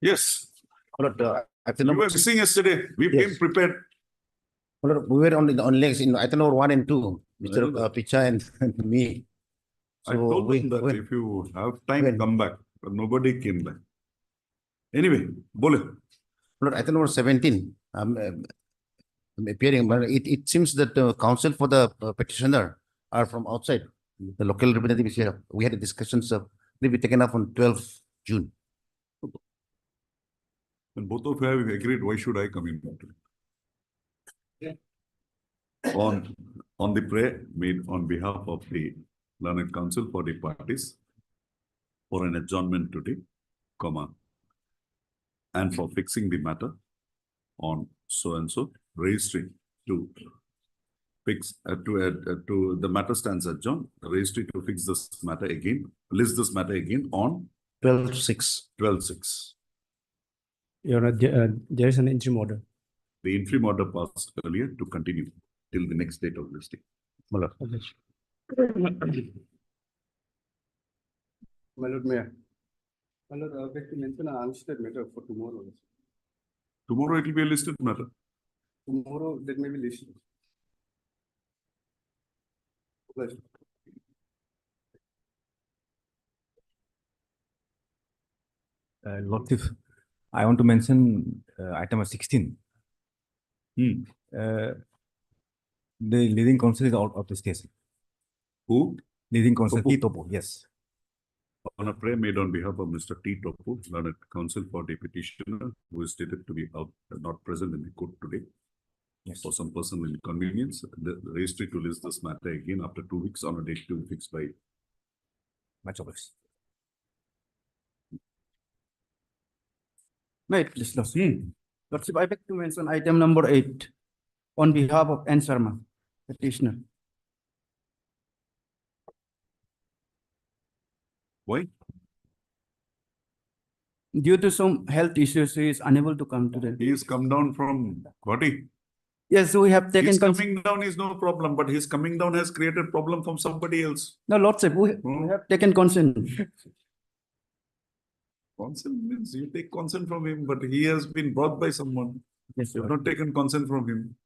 Yes. Lord, item You number, were missing yesterday. We Yes. came prepared. Lord, we were on legs in item number 1 and 2, I Mr. know that. Picha and me. I told we them that when- if you have time, when- come back. But nobody came back. Anyway, bole. Lord, item number 17, appearing, but it seems that the counsel for the petitioner are from outside. The local representatives here. We had a discussion, so they'll be taken up on 12th June. When both of you have agreed, why should I come in? On the prayer made on behalf of the learned counsel for the parties for an adjournment today, and for fixing the matter on so and so registry to fix to the matter stands adjourned. Registry to fix this matter again, list this matter again on 12/6. 12/6. Your Honor, there is an interim order. The interim order passed earlier to continue till the next date of listing. My Lord. My Lord Mayor. My Lord, I'd like to mention an unlisted matter for tomorrow. Tomorrow it will be a listed matter. Tomorrow, that may be listed. Pleasure. Lordship, I want to mention item number 16. The leading counsel is out of the station. Who? Leading counsel, Topo. T. Topo, yes. On a prayer made on behalf of Mr. T. Topo, learned counsel for the petitioner, who is stated to be not present in the court today. Yes. For some personal inconvenience, the registry to list this matter again after 2 weeks on a date to be fixed by. Much obliged. May it please, Lordship. Lordship, I beg to mention item number 8 on behalf of N. Sharma, petitioner. Why? Due to some health issues, he is unable to come today. He has come down from Guwahati. Yes, we have taken His coming down is no problem, but his coming down has created problem from somebody else. No, Lordship, we have taken consent. Consent means you take consent from him, but he has been brought by someone. Yes, You have not taken consent from him.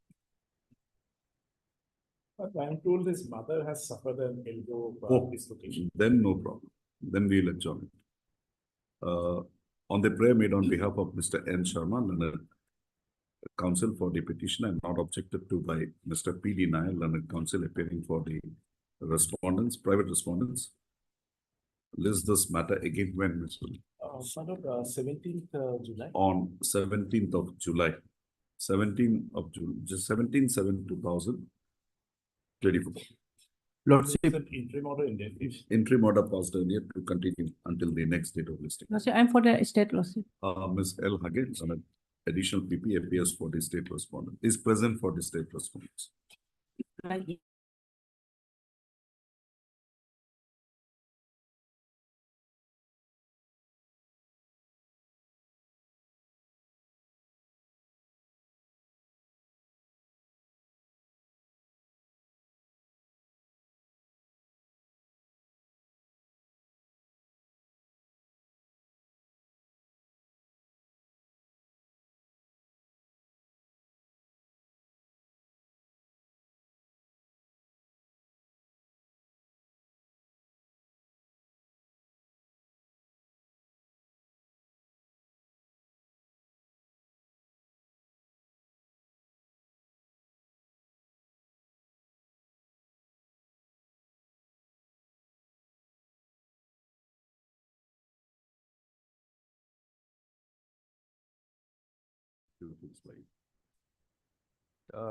But I'm told his mother has suffered an elbow dislocation. Then no problem. Then we'll adjourn it. On the prayer made on behalf of Mr. N. Sharma, learned counsel for the petition and not objected to by Mr. P. D. Nair, learned counsel appearing for the respondents, private respondents. List this matter again when, Mr. Son of 17th July. On 17th of July. 17th of June, just 17/7/2024. Lordship, It's an interim order in there. Interim order passed earlier to continue until the next date of listing. Lordship, I'm for the state, Lordship. Ms. L. Hagen, an additional PP appears for the state respondent, is present for the state respondents. Right.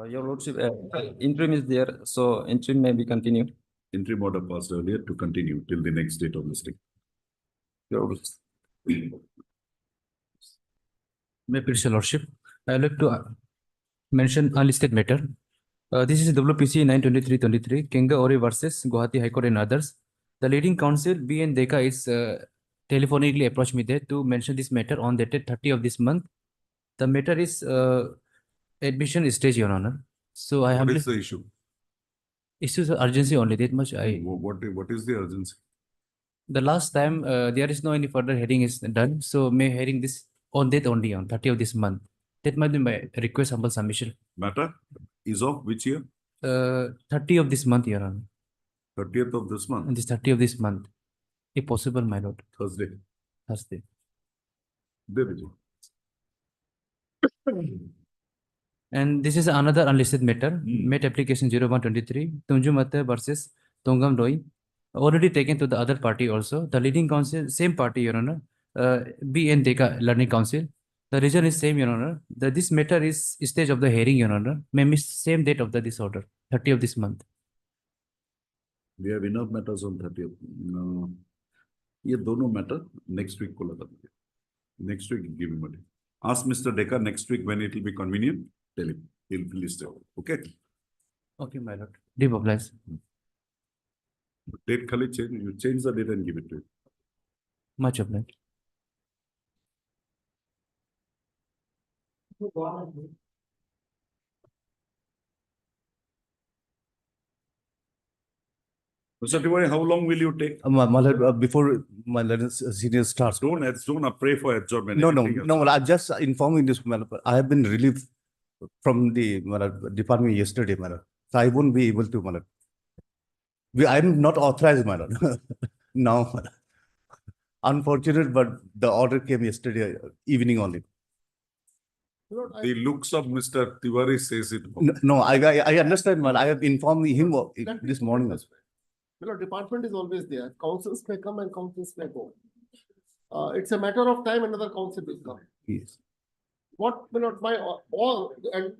Your Lordship, interim is there, so interim may be continued. Interim order passed earlier to continue till the next date of listing. Your Lordship. May I please, Your Lordship? I would like to mention unlisted matter. This is WPC 923/23, Kenga Ori versus Guwahati High Court and others. The leading counsel, B. N. Deka, is telephonically approached me there to mention this matter on the 30 of this month. The matter is admission stage, Your Honor. So I have What is the issue? issues of urgency only. That much I. What is the urgency? The last time there is no any further hearing is done. So may hearing this on that only on 30th of this month. That might be my request humble submission. Matter is of which year? 30 of this month, Your Honor. 30th of this On month, this 30 of this month, if possible, my lord, Thursday. Thursday. There it is. And this is another unlisted matter, Hmm. made application 0123, Tunjumate versus Tongam Roy, already taken to the other party also. The leading council, same party, Your Honor, BN Deka Learning Council. The reason is same, Your Honor. This matter is stage of the hearing, Your Honor. May miss same date of the disorder, 30 of this month. We have enough matters on 30th. No. ये दोनों matter next week को लगा देंगे. Next week give him a day. Ask Mr. Dekar next week when it will be convenient. Tell him. He'll list it. Okay. Okay, my lord. Deep oblige. Date खाली change. You change the date and give it to him. Much obliged. Mr. Tiwari, how long will you take? My lord, before my lord, senior starts. Don't pray for adjournment. No, anything else. no, I'm just informing this, my lord. I have been relieved from the my lord, department yesterday, my lord. So I won't be able to, my lord. I'm not authorized, my lord. Now, my lord. Unfortunate, but the order came yesterday evening only. The looks of Mr. Tiwari says it. No, I understand, man. I have informed him this morning. Well, department is always there. Councils may come and councils may go. It's a matter of time, another council will come. Yes. What, my, all, and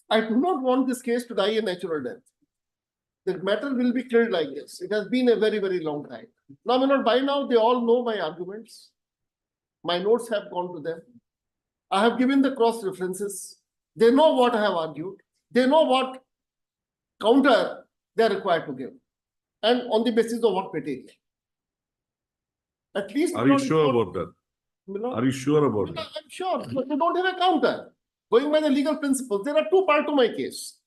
I do not want this case to die a natural death. The matter will be cleared like this. It has been a very, very long time. Now, by now, they all know my arguments. My notes have gone to them. I have given the cross references. They know what I have argued. They know what counter they are required to give. And on the basis of what material. At least. Are you sure about that? Are you sure about that? I'm sure, but they don't have a counter. Going by the legal principles, there are two parts to my case.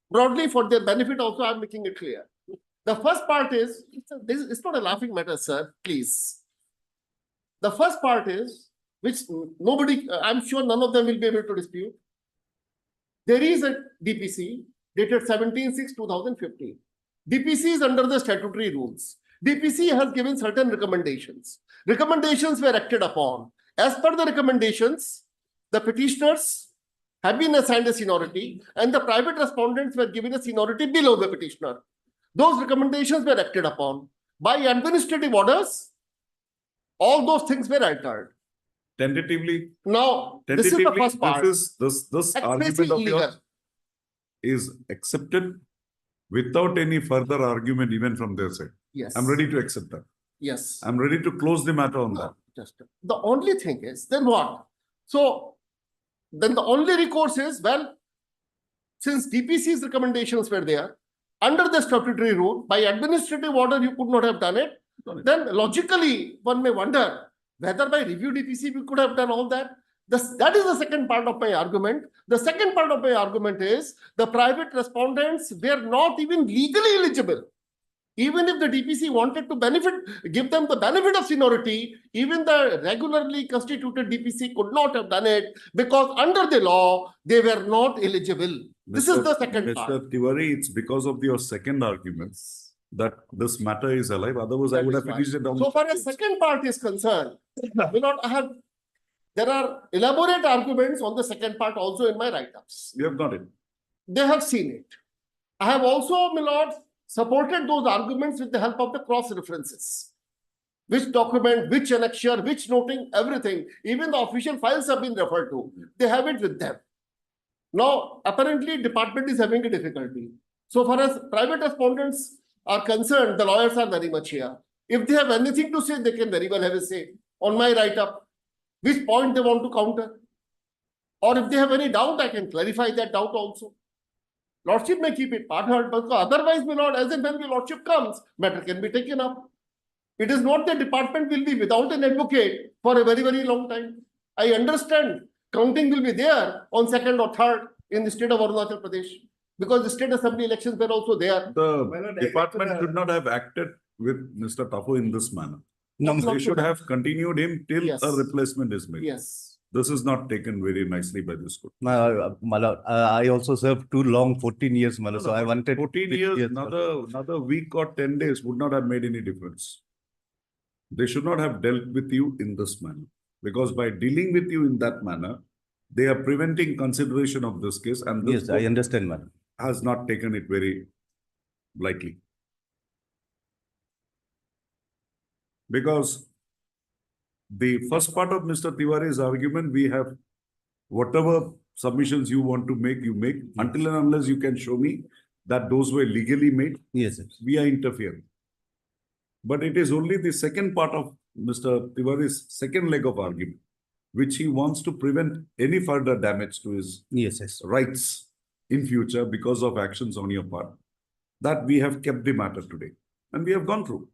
Broadly, for their benefit also, I'm making it clear. The first part is, it's not a laughing matter, sir, please. The first part is, which nobody, I'm sure none of them will be able to dispute. There is a DPC dated 17/6/2015. DPC is under the statutory rules. DPC has given certain recommendations. Recommendations were acted upon. As per the recommendations, the petitioners have been assigned a seniority and the private respondents were given a seniority below the petitioner. Those recommendations were acted upon. By administrative orders, all those things were altered. Tentatively, Now, this is the first part. this argument of yours is accepted without any further argument even from their side. Yes. I'm ready to accept that. Yes. I'm ready to close the matter on that. Just the only thing is, then what? So then the only recourse is, well, since DPC's recommendations were there, under the statutory rule, by administrative order, you could not have done it. Then logically, one may wonder whether by review DPC we could have done all that. That is the second part of my argument. The second part of my argument is the private respondents were not even legally eligible. Even if the DPC wanted to give them the benefit of seniority, even the regularly constituted DPC could not have done it because under the law, they were not eligible. This is the second part. Mr. Tiwari, it's because of your second arguments that this matter is alive. Otherwise, I would have finished it down. So far as second part is concerned, there are elaborate arguments on the second part also in my write-ups. You have got it. They have seen it. I have also, my lord, supported those arguments with the help of the cross references. Which document, which annexure, which noting, everything. Even the official files have been referred to. They have it with them. Now, apparently, department is having a difficulty. So far as private respondents are concerned, the lawyers are very much here. If they have anything to say, they can very well have a say on my write-up. Which point they want to counter. Or if they have any doubt, I can clarify that doubt also. Lordship may keep it part heard, but otherwise, my lord, as and when the lordship comes, matter can be taken up. It is not the department will be without an advocate for a very, very long time. I understand counting will be there on 2nd or 3rd in the state of Arunachal Pradesh because the state assembly elections were also there. The department should not have acted with Mr. Tafu in this manner. No, They should have continued him till Yes. a replacement is made. Yes. This is not taken very nicely by this court. My lord, I also served too long, 14 years, my lord, so I wanted. 14 bit years, my lord. another week or 10 days would not have made any difference. They should not have dealt with you in this manner, because by dealing with you in that manner, they are preventing consideration of this case, and this Yes, I court understand, my lord. has not taken it very lightly. Because the first part of Mr. Tiwari's argument, we have whatever submissions you want to make, you make, until and unless you can show me that those were legally made, Yes, yes. we are interfering. But it is only the second part of Mr. Tiwari's second leg of argument, which he wants to prevent any further damage to his Yes, yes. rights in future because of actions on your part, that we have kept the matter today and we have gone through.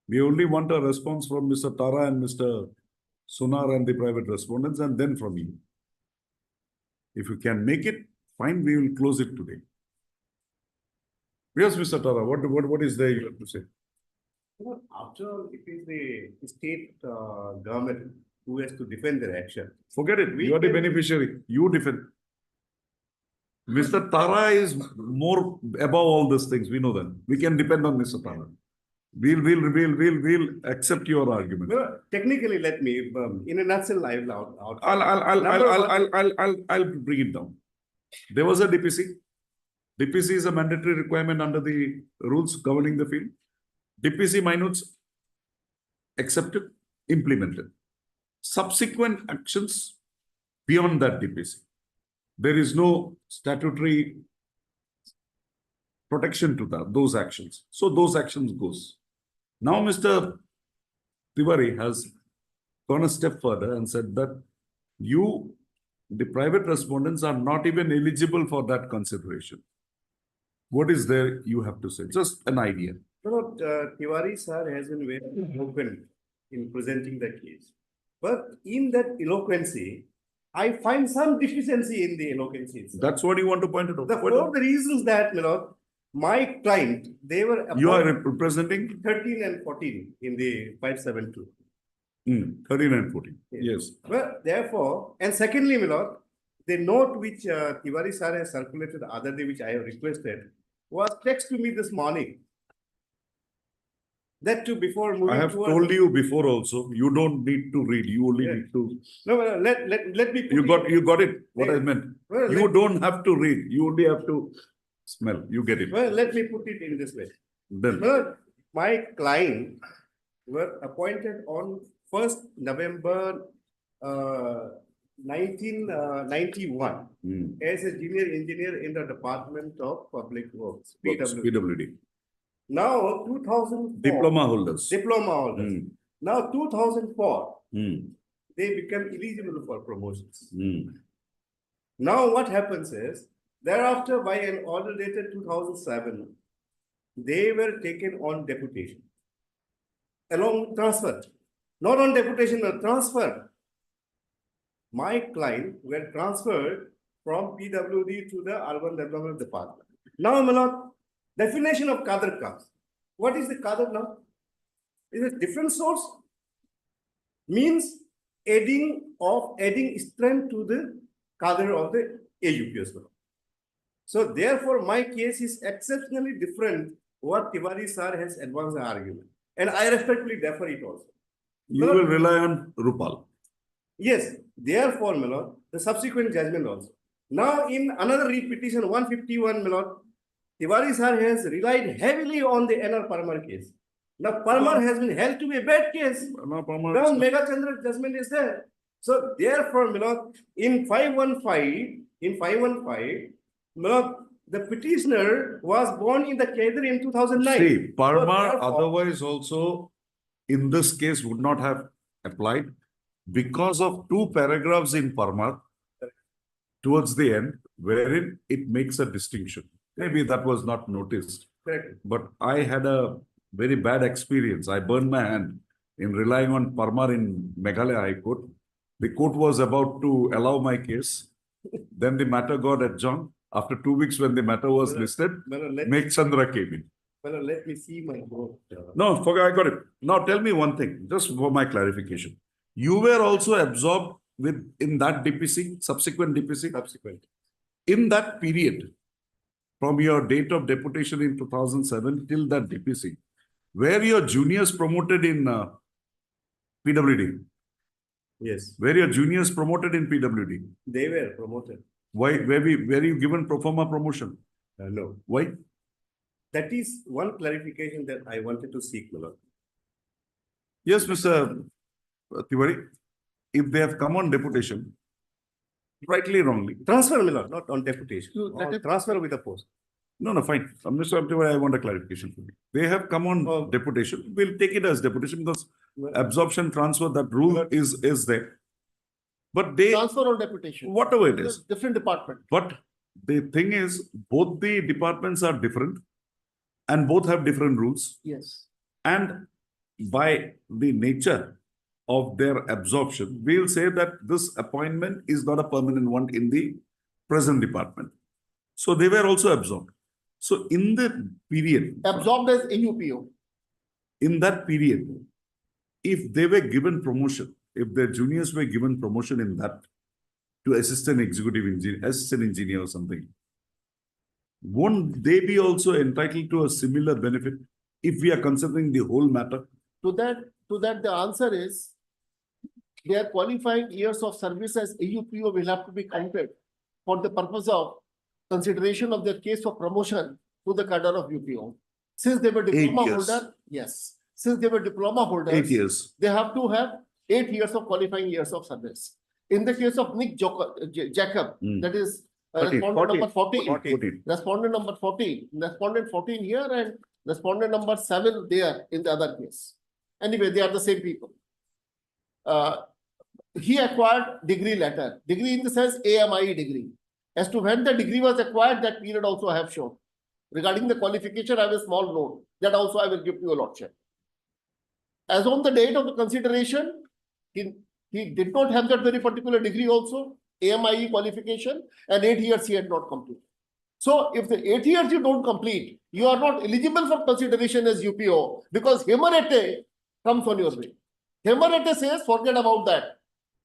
We only want a response from Mr. Tara and Mr. Sonar and the private respondents, and then from you. If you can make it, fine, we will close it today. Yes, Mr. Tara, what is there you have to say? After all, it is the state government who has to defend their action. Forget it. We You are the can- beneficiary. You defend. Mr. Tara is more above all these things. We know that. We can depend on Mr. Tara. We'll accept your argument. Well, technically, let me, in a nutshell, I will out. I'll bring it down. There was a DPC. DPC is a mandatory requirement under the rules governing the field. DPC minutes accepted, implemented. Subsequent actions beyond that DPC. There is no statutory protection to those actions. So those actions goes. Now Mr. Tiwari has gone a step further and said that you, the private respondents, are not even eligible for that consideration. What is there you have to say? Just an idea. No, Tiwari sir has been very eloquent in presenting the case. But in that eloquency, I find some deficiency in the eloquency itself. That's what you want to point it out. For the reasons that, my client, they were You are appointed representing 13 and 14 in the 572. 13 and 14. Yes. Yes. Well, therefore, and secondly, my lord, the note which Tiwari sir has circulated the other day, which I have requested, was text to me this morning. That too, before moving I have toward- told you before also, you don't need to read, you only Yeah. need to, No, let me. put you got it, what I Yeah. meant. Well, You don't have to read, you only have to smell, you get it. Well, let me put it in this way. Then, Well, my client were appointed on 1st November 1991 as a junior engineer in the Department of Public Works, PWD. PWD, Now, 2004. diploma holders. Diploma holders. Hmm. Now, 2004, Hmm. they become eligible for promotions. Hmm. Now, what happens is, thereafter, by an order dated 2007, they were taken on deputation. Along with transfer. Not on deputation, but transfer. My client were transferred from PWD to the Urban Development Department. Now, my lord, definition of cadre comes. What is the cadre now? Is a different source? Means adding strength to the cadre of the AUPS. So therefore, my case is exceptionally different what Tiwari sir has advanced the argument. And I respectfully defer it also. You will rely on Rupal. Yes, therefore, my lord, the subsequent judgment also. Now, in another repetition, 151, my lord, Tiwari sir has relied heavily on the NR Parmar case. Now, Parmar has been held to be a bad case. No, Parmar, Now, Mega Chandra judgment is there. So, therefore, my lord, in 515, my lord, the petitioner was born in the cadre in 2009. See, Parmar therefore- otherwise also in this case would not have applied because of two paragraphs in Parmar towards the end wherein it makes a distinction. Maybe that was not noticed, Correct. but I had a very bad experience. I burned my hand in relying on Parmar in Meghalaya High Court. The court was about to allow my case. Then the matter got adjourned. After 2 weeks when the matter was listed, My lord, Meg Chandra came in. let me see my book. No, forget, I got it. Now tell me one thing, just for my clarification. You were also absorbed in that DPC, subsequent DPC? Subsequent. In that period, from your date of deputation in 2007 till that DPC, were your juniors promoted in PWD? Yes, Were your juniors promoted in PWD? they were promoted. Why, were you given pro forma promotion? No, Why? that is one clarification that I wanted to seek, my lord. Yes, Mr. Tiwari, if they have come on deputation, rightly, wrongly. Transfer, my lord, not on deputation. that On is- transfer with the post. No, fine. Mr. Tiwari, I want a clarification from you. They have come on Oh. deputation. We'll take it as deputation because Well, absorption transfer, that rule is there. But they, Transfer on deputation. whatever it is, Different department. but the thing is, both the departments are different and both have different rules. Yes. And by the nature of their absorption, we'll say that this appointment is not a permanent one in the present department. So they were also absorbed. So in the period, Absorbed as AUPO. in that period, if they were given promotion, if their juniors were given promotion in that to assistant executive engineer, assistant engineer or something, won't they be also entitled to a similar benefit if we are considering the whole matter? To that, the answer is their qualifying years of service as AUPO will have to be counted for the purpose of consideration of their case for promotion to the cadre of UPO. Since they were diploma years. holder, yes, since they were diploma holders. 8 years. They have to have 8 years of qualifying years of service. In the case of Nick Jacob, Hmm. that is 14, respondent number 14. 14. Respondent number 14, respondent 14 here and respondent number 7 there in the other case. Anyway, they are the same people. He acquired degree letter, degree in the sense AMIE degree. As to when the degree was acquired, that period also I have shown. Regarding the qualification, I have a small note that also I will give to your lordship. As on the date of the consideration, he did not have that very particular degree also, AMIE qualification, and 8 years he had not completed. So if the 8 years you don't complete, you are not eligible for consideration as UPO because Hemarete comes on your way. Hemarete says, forget about that.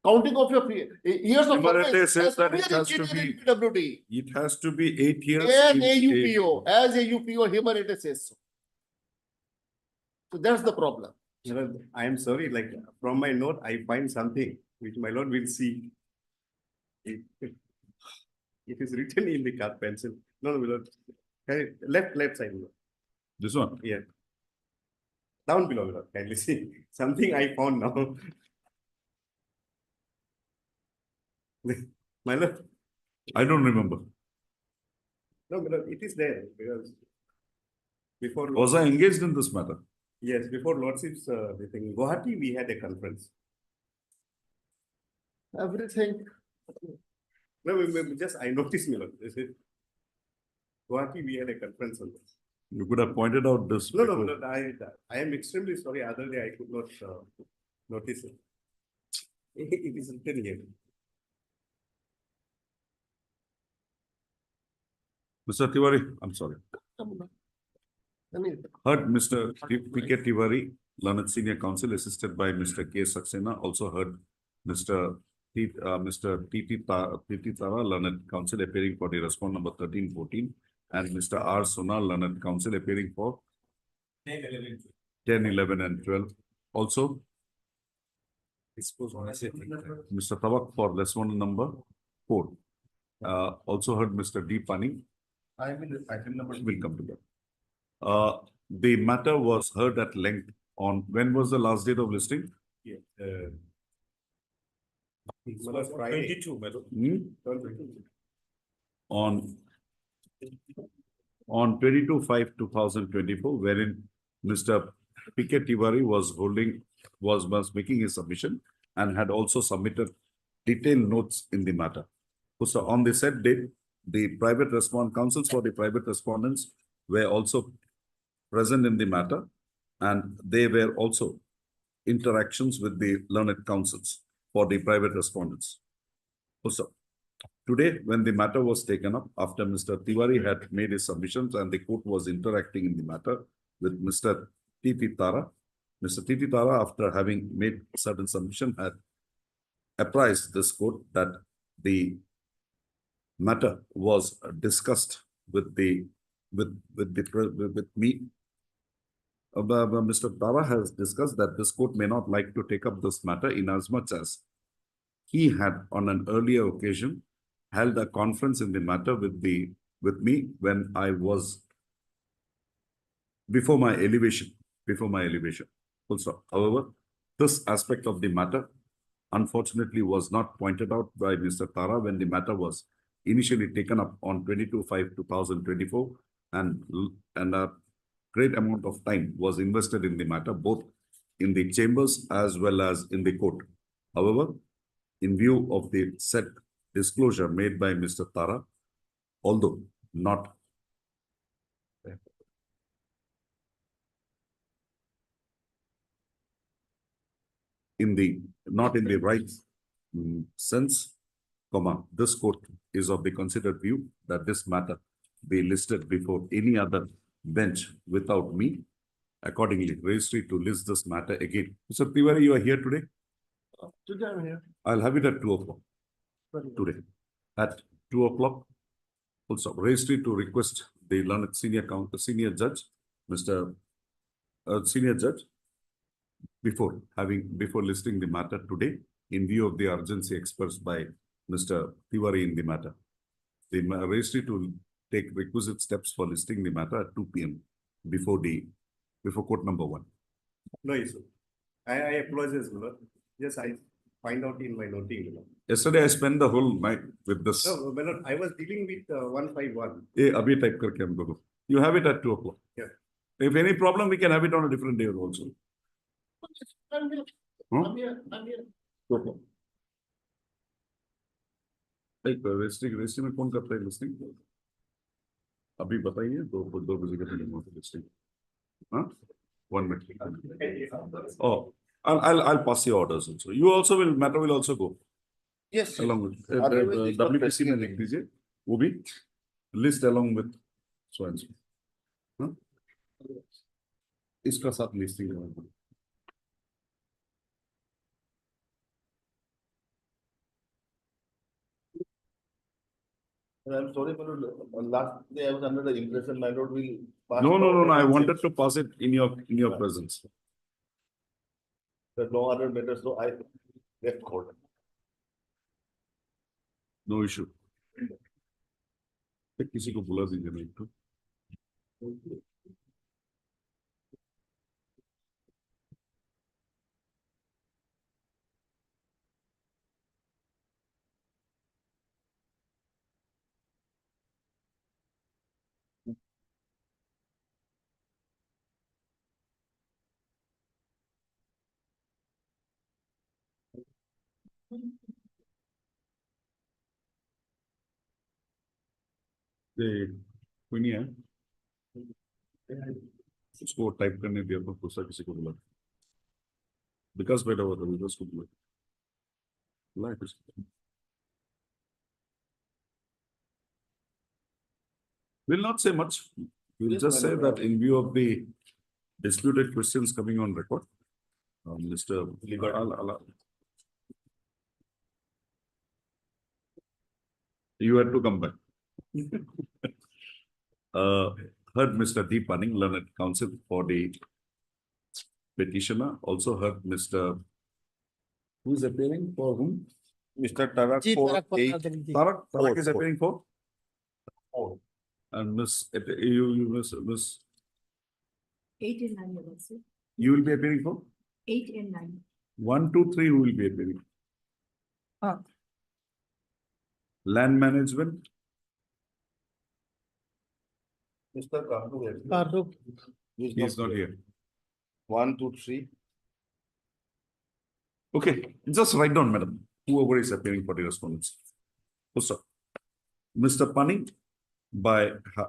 Counting of your years of Hemarete service says as that career it has to engineer in be- PWD. It has to be 8 years. As in a eight- UPO, as a UPO, Hemarete says so. So that's the problem. My lord, I am sorry, like from my note, I find something which my lord will see. It is written in the cut pencil. No, my lord. Left side, my lord. This one. Yeah. Down below, my lord. Kindly see. Something I found now. My lord, I don't remember. no, my lord, it is there because before. Was I engaged in this matter? Yes, before lordships, the thing, Guwahati, we had a conference. Everything. No, just I noticed, my lord. This is Guwahati, we had a conference on this. You could have pointed out this. No, before. no, I am extremely sorry. Other day I could not notice it. It is written here. Mr. Tiwari, I'm sorry. I mean, Heard Mr. P.K. Tiwari, Learned Senior Counsel, assisted by Mr. K. Saxena. Also heard Mr. T.T. Tara, Learned Counsel, appearing for the respond number 1314, and Mr. R. Sonal, Learned Counsel, appearing for 10, 11, and 12. Also, Mr. Tawak for respondent number 4. Also heard Mr. D. Pani. Item number will come to that. The matter was heard at length on, when was the last date of listing? Yeah. It was Friday. Hmm? On 22/5/2024, wherein Mr. P.K. Tiwari was making his submission and had also submitted detailed notes in the matter. So on the said date, the counsels for the private respondents were also present in the matter, and they were also interactions with the learned counsels for the private respondents. So today, when the matter was taken up, after Mr. Tiwari had made his submissions and the court was interacting in the matter with Mr. T.T. Tara, Mr. T.T. Tara, after having made certain submission, had apprise this court that the matter was discussed with me. Mr. Tara has discussed that this court may not like to take up this matter inasmuch as he had on an earlier occasion held a conference in the matter with me when I was before my elevation. Full stop. However, this aspect of the matter unfortunately was not pointed out by Mr. Tara when the matter was initially taken up on 22/5/2024, and a great amount of time was invested in the matter, both in the chambers as well as in the court. However, in view of the said disclosure made by Mr. Tara, although not in the right sense, this court is of the considered view that this matter be listed before any other bench without me. Accordingly, registry to list this matter again. Mr. Tiwari, you are here today? Today I'm here. I'll have it at 2 o'clock today. At 2 o'clock, also registry to request the learned senior judge, senior judge, before listing the matter today, in view of the urgency expressed by Mr. Tiwari in the matter. The registry to take requisite steps for listing the matter at 2 p.m. before court number 1. No issue. I apologize, Lord. Yes, I find out in my noting. Yesterday I spent the whole night with this. No, my lord, I was dealing with 151. Abhi type karke humko do. You have it at 2 o'clock. Yeah. If any problem, we can have it on a different day also. I'm here. Hmm? I'm here. I'm here. 2 o'clock. एक registry में कौन करता है listing? अभी बताइए 2 बजे का listing. Huh? 1 minute. Oh, I'll pass your orders also. You also matter will also go Yes. along with Otherwise it's not WPC में लिख दीजिए. वो भी list along with so and so. Huh? इसका साथ लिस्टिंग करना. I'm sorry, but last day I was under the impression my lord will pass. No. I wanted to pass it in your presence. The no other matters, so I left court. No issue. किसी को बुला दीजिए नहीं तो. कोई नहीं है. उसको टाइप करने दिया तो दूसरा किसी को बुला. विकास बैठा हुआ था, विकास को बुला. Will not say much. We'll Yes, just say madam. that in view of the disputed questions coming on record, Mr. You had to come back. Heard Mr. D. Panning, learned counsel for the petitioner. Also heard Mr. Who is appearing for whom? Mr. Tarak for 8. Tarak is appearing for? 4. And Miss, Miss, 8 and 9, I will say. you will be appearing for? 8 and 9. 1, 2, 3, who will be appearing? Land management, Mr. Karu. he is not here. 1, 2, 3. Okay, just write down, madam, whoever is appearing for the respondents. Also, Mr. Panning,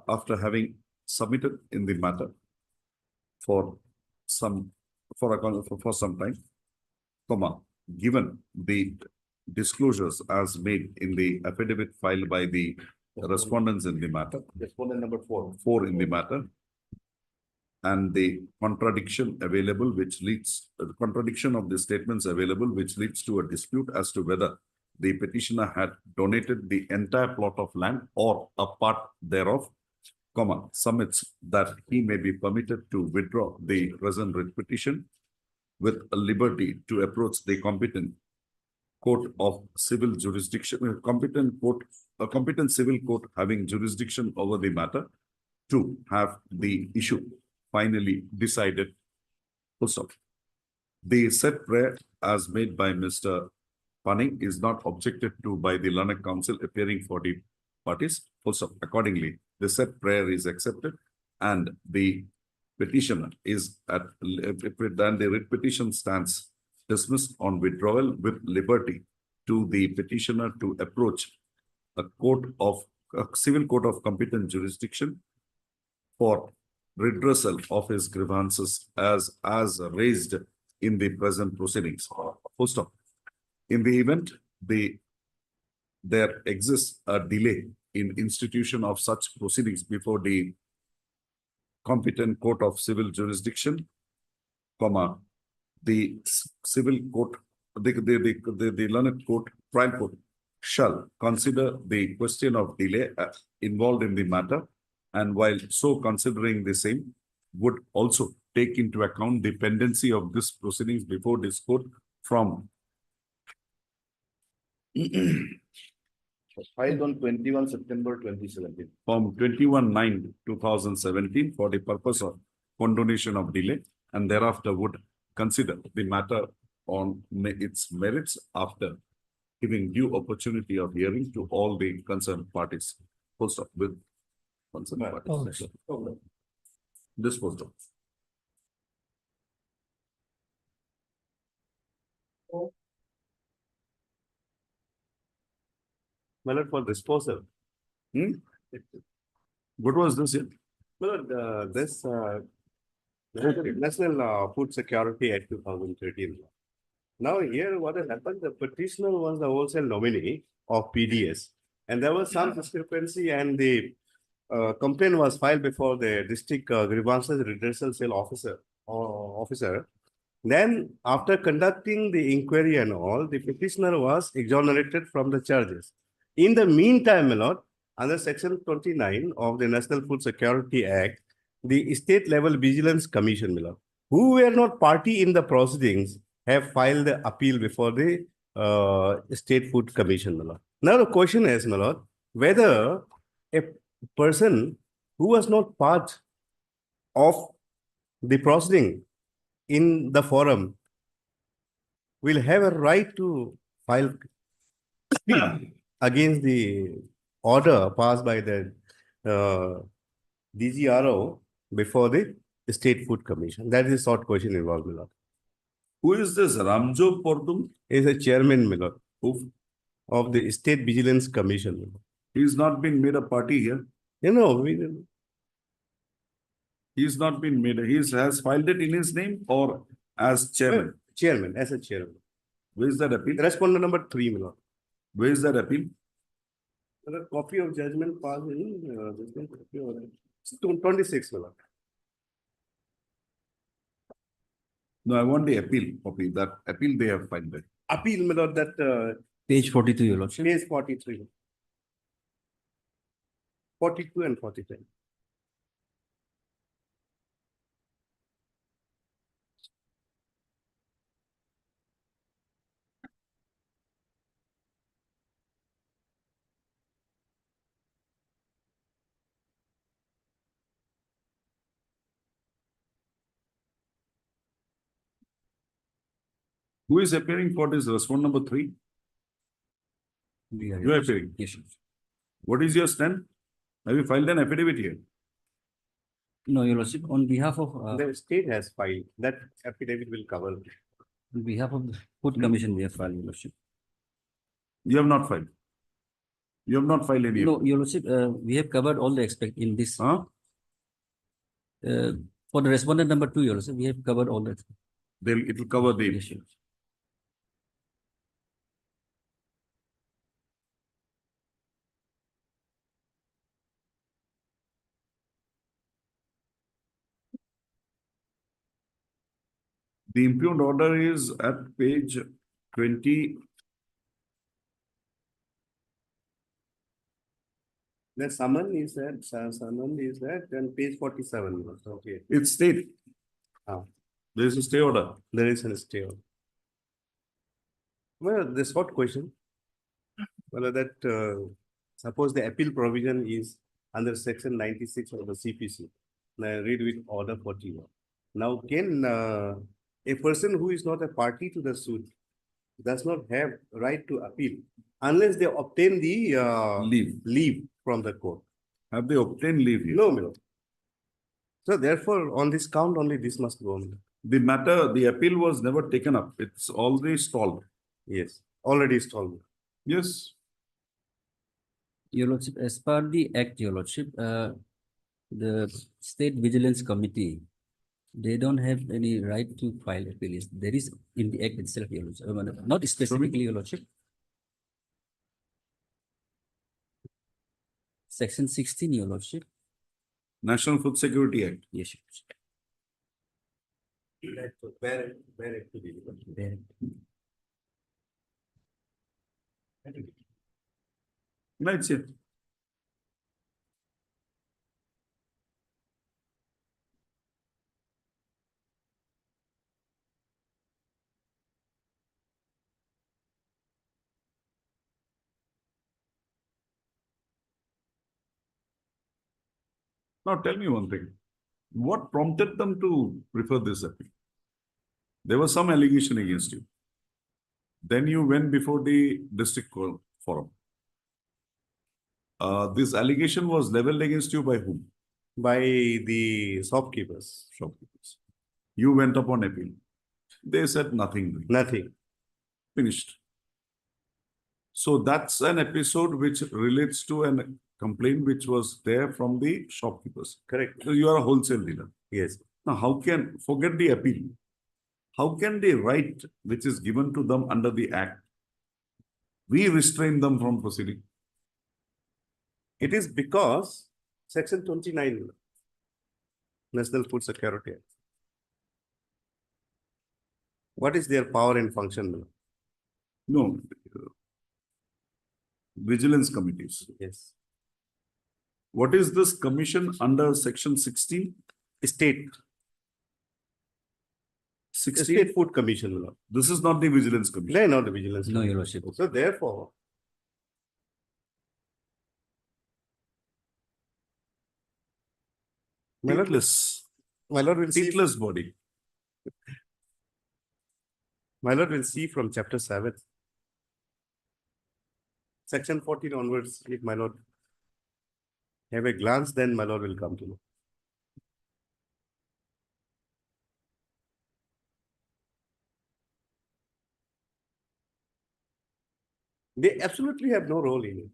after having submitted in the matter for some time, given the disclosures as made in the affidavit filed by the respondents in the matter, Respondent number 4. 4 in the matter, and the contradiction available which leads, the contradiction of the statements available which leads to a dispute as to whether the petitioner had donated the entire plot of land or a part thereof, comma, submits that he may be permitted to withdraw the present writ petition with a liberty to approach the competent court of civil jurisdiction, a competent civil court having jurisdiction over the matter to have the issue finally decided. Full stop. The said prayer as made by Mr. Panning is not objected to by the learned counsel appearing for the parties. Full stop. Accordingly, the said prayer is accepted and the petitioner is at, then the writ petition stands dismissed on withdrawal with liberty to the petitioner to approach a civil court of competent jurisdiction for redressal of his grievances as raised in the present proceedings. Full stop. In the event there exists a delay in institution of such proceedings before the competent court of civil jurisdiction, comma, the civil court, the learned court, trial court shall consider the question of delay involved in the matter, and while so considering the same, would also take into account the pendency of this proceedings before this court from Filed on 21 September 2017. from 21/9/2017 for the purpose of condonation of delay, and thereafter would consider the matter on its merits after giving due opportunity of hearing to all the concerned parties. Full stop. With concerned parties. This full stop. Well, for disposal. What was this here? Well, this National Food Security Act 2013. Now here what has happened, the petitioner was the wholesale nominee of PDS, and there was some discrepancy, and the complaint was filed before the district grievances redressal cell officer. Then after conducting the inquiry and all, the petitioner was exonerated from the charges. In the meantime, my lord, under section 29 of the National Food Security Act, the state level vigilance commission, my lord, who were not party in the proceedings, have filed the appeal before the state food commission, my lord. Now the question is, my lord, whether a person who was not part of the proceeding in the forum will have a right to file against the order passed by the DGRO before the State Food Commission. That is a short question involved, my lord. Who is this Ramjo Pordum? He is a chairman, my lord, Who? of the State Vigilance Commission, my lord. He's not been made a party here. You know, He's not been made, has filed it in his name or as chairman. chairman, as a chairman. Where is that appeal? Respondent number 3, my lord. Where is that appeal? A copy of judgment passed in 26, my lord. No, I want the appeal copy. That appeal they have filed there. Appeal, my lord, that Page 42, your lordship. page 43. 42 and 43. Who is appearing for this response number 3? We are, You are appearing. yes, your lordship. What is your stand? Have you filed an affidavit here? No, your lordship, on behalf of The state has filed, that affidavit will cover. on behalf of the food commission, we have filed, your lordship. You have not filed. You have not filed any. No, your lordship, we have covered all the aspect in this. Huh? For the respondent number 2, your lordship, we have covered all that. It will cover the. Yes, your lordship. The impugned order is at page 20. The summon is at, then page 47. Okay. It's state. Ah. There is a stay order. There is a stay. Well, this what question? Well, that, suppose the appeal provision is under section 96 of the CPC. Now read with order 41. Now, can, a person who is not a party to the suit does not have right to appeal unless they obtain the, leave from the court. Have they obtained leave here? No, no. So therefore, on this count only, this must go on. The matter, the appeal was never taken up. It's already stalled. Yes, already installed. Yes. Your Lordship, as per the Act, Your Lordship, the State Vigilance Committee, they don't have any right to file appeals. There is in the Act itself, Your Lordship, not specifically, Your Lordship. Section 16, Your Lordship. National Food Security Act. Yes, Your Lordship. Where it to be. There. No, it's here. Now tell me one thing. What prompted them to prefer this appeal? There was some allegation against you. Then you went before the district court forum. This allegation was leveled against you by whom? By the shopkeepers. Shopkeepers. You went up on appeal. They said nothing. Nothing. Finished. So that's an episode which relates to a complaint which was there from the shopkeepers. Correct. So you are a wholesale dealer. Yes. Now, how can, forget the appeal, how can the right which is given to them under the Act, we restrain them from proceeding? It is because section 29 National Food Security Act. What is their power and function? No. Vigilance committees. Yes. What is this commission under section 16? State. 16? State Food Commission. This is not the vigilance commission. They are not the vigilance. No, Your Commission. Lordship. So therefore, Stateless. my lord will see. Stateless body. My lord will see from chapter 7. Section 14 onwards, if my lord have a glance, then my lord will come to know. They absolutely have no role in it.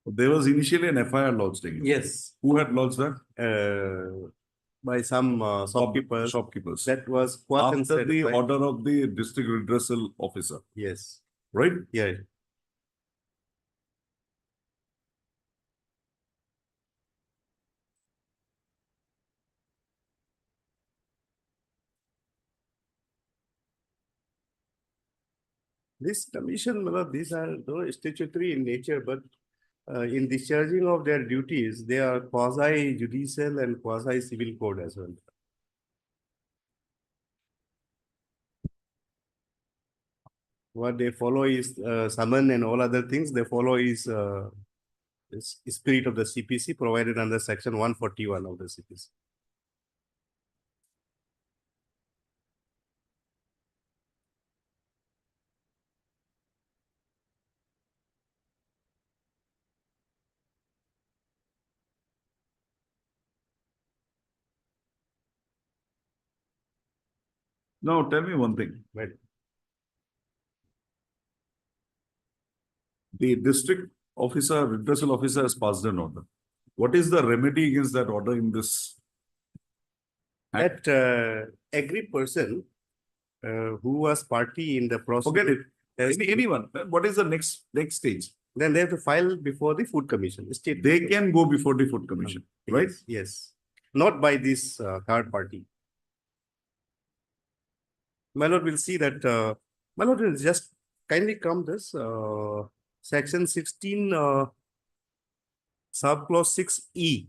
There was initially an FIR lodged against you. Yes. Who had lodged that? By some shopkeepers. Shopkeepers. That was quite After the order of the district redressal officer, Yes. right? Yeah. This commission, well, these are though statutory in nature, but in discharging of their duties, they are quasi judicial and quasi civil code as well. What they follow is summon and all other things. They follow is spirit of the CPC provided under section 141 of the CPC. Now, tell me one thing. Right. The district officer, redressal officer has passed an order. What is the remedy against that order in this? That agreed person who was party in the process. Forget it. has- Anyone, what is the next stage? Then they have to file before the Food Commission. State. They can go before the Food Commission, right? Yes, yes. Not by this third party. My lord will see that, my lord will just kindly come this, section 16, subclause 6E.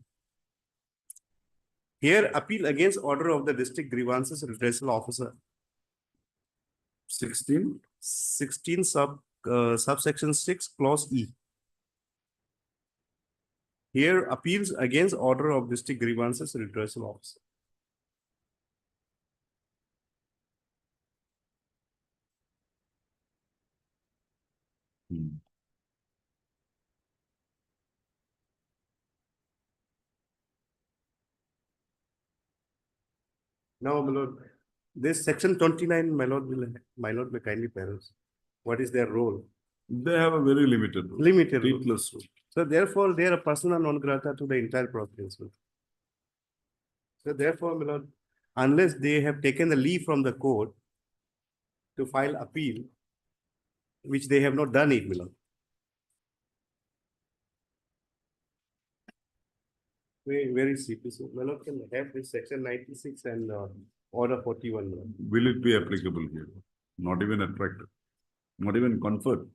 Here, appeal against order of the district grievances redressal officer. 16. 16 subsection 6 clause E. Here, appeals against order of district grievances redressal officer. Now, my lord, this section 29, my lord may kindly peruse. What is their role? They have a very limited role. Limited role. Stateless role. So therefore, they are a persona non grata to the entire process. So therefore, my lord, unless they have taken the leave from the court to file appeal, which they have not done it, my lord. Where is CPC? My lord can have this section 96 and order 41. my lord. Will it be applicable here? Not even attractive, not even conferred.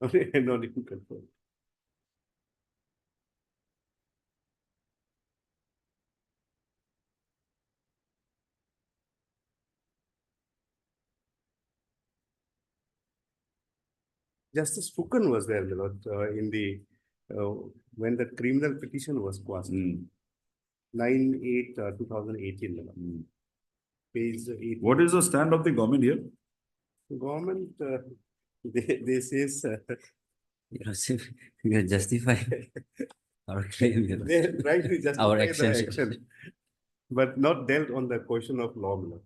Not even confirmed. Justice Fukan was there, my lord, in the when the criminal petition was quashed. 9/8/2018. my lord. Page 8. What is the stand of the government here? Government, they says Your Lordship, we are justifying our claim. Your they Lordship. try to justify Our the action. action, but not dealt on the question of law, my lord,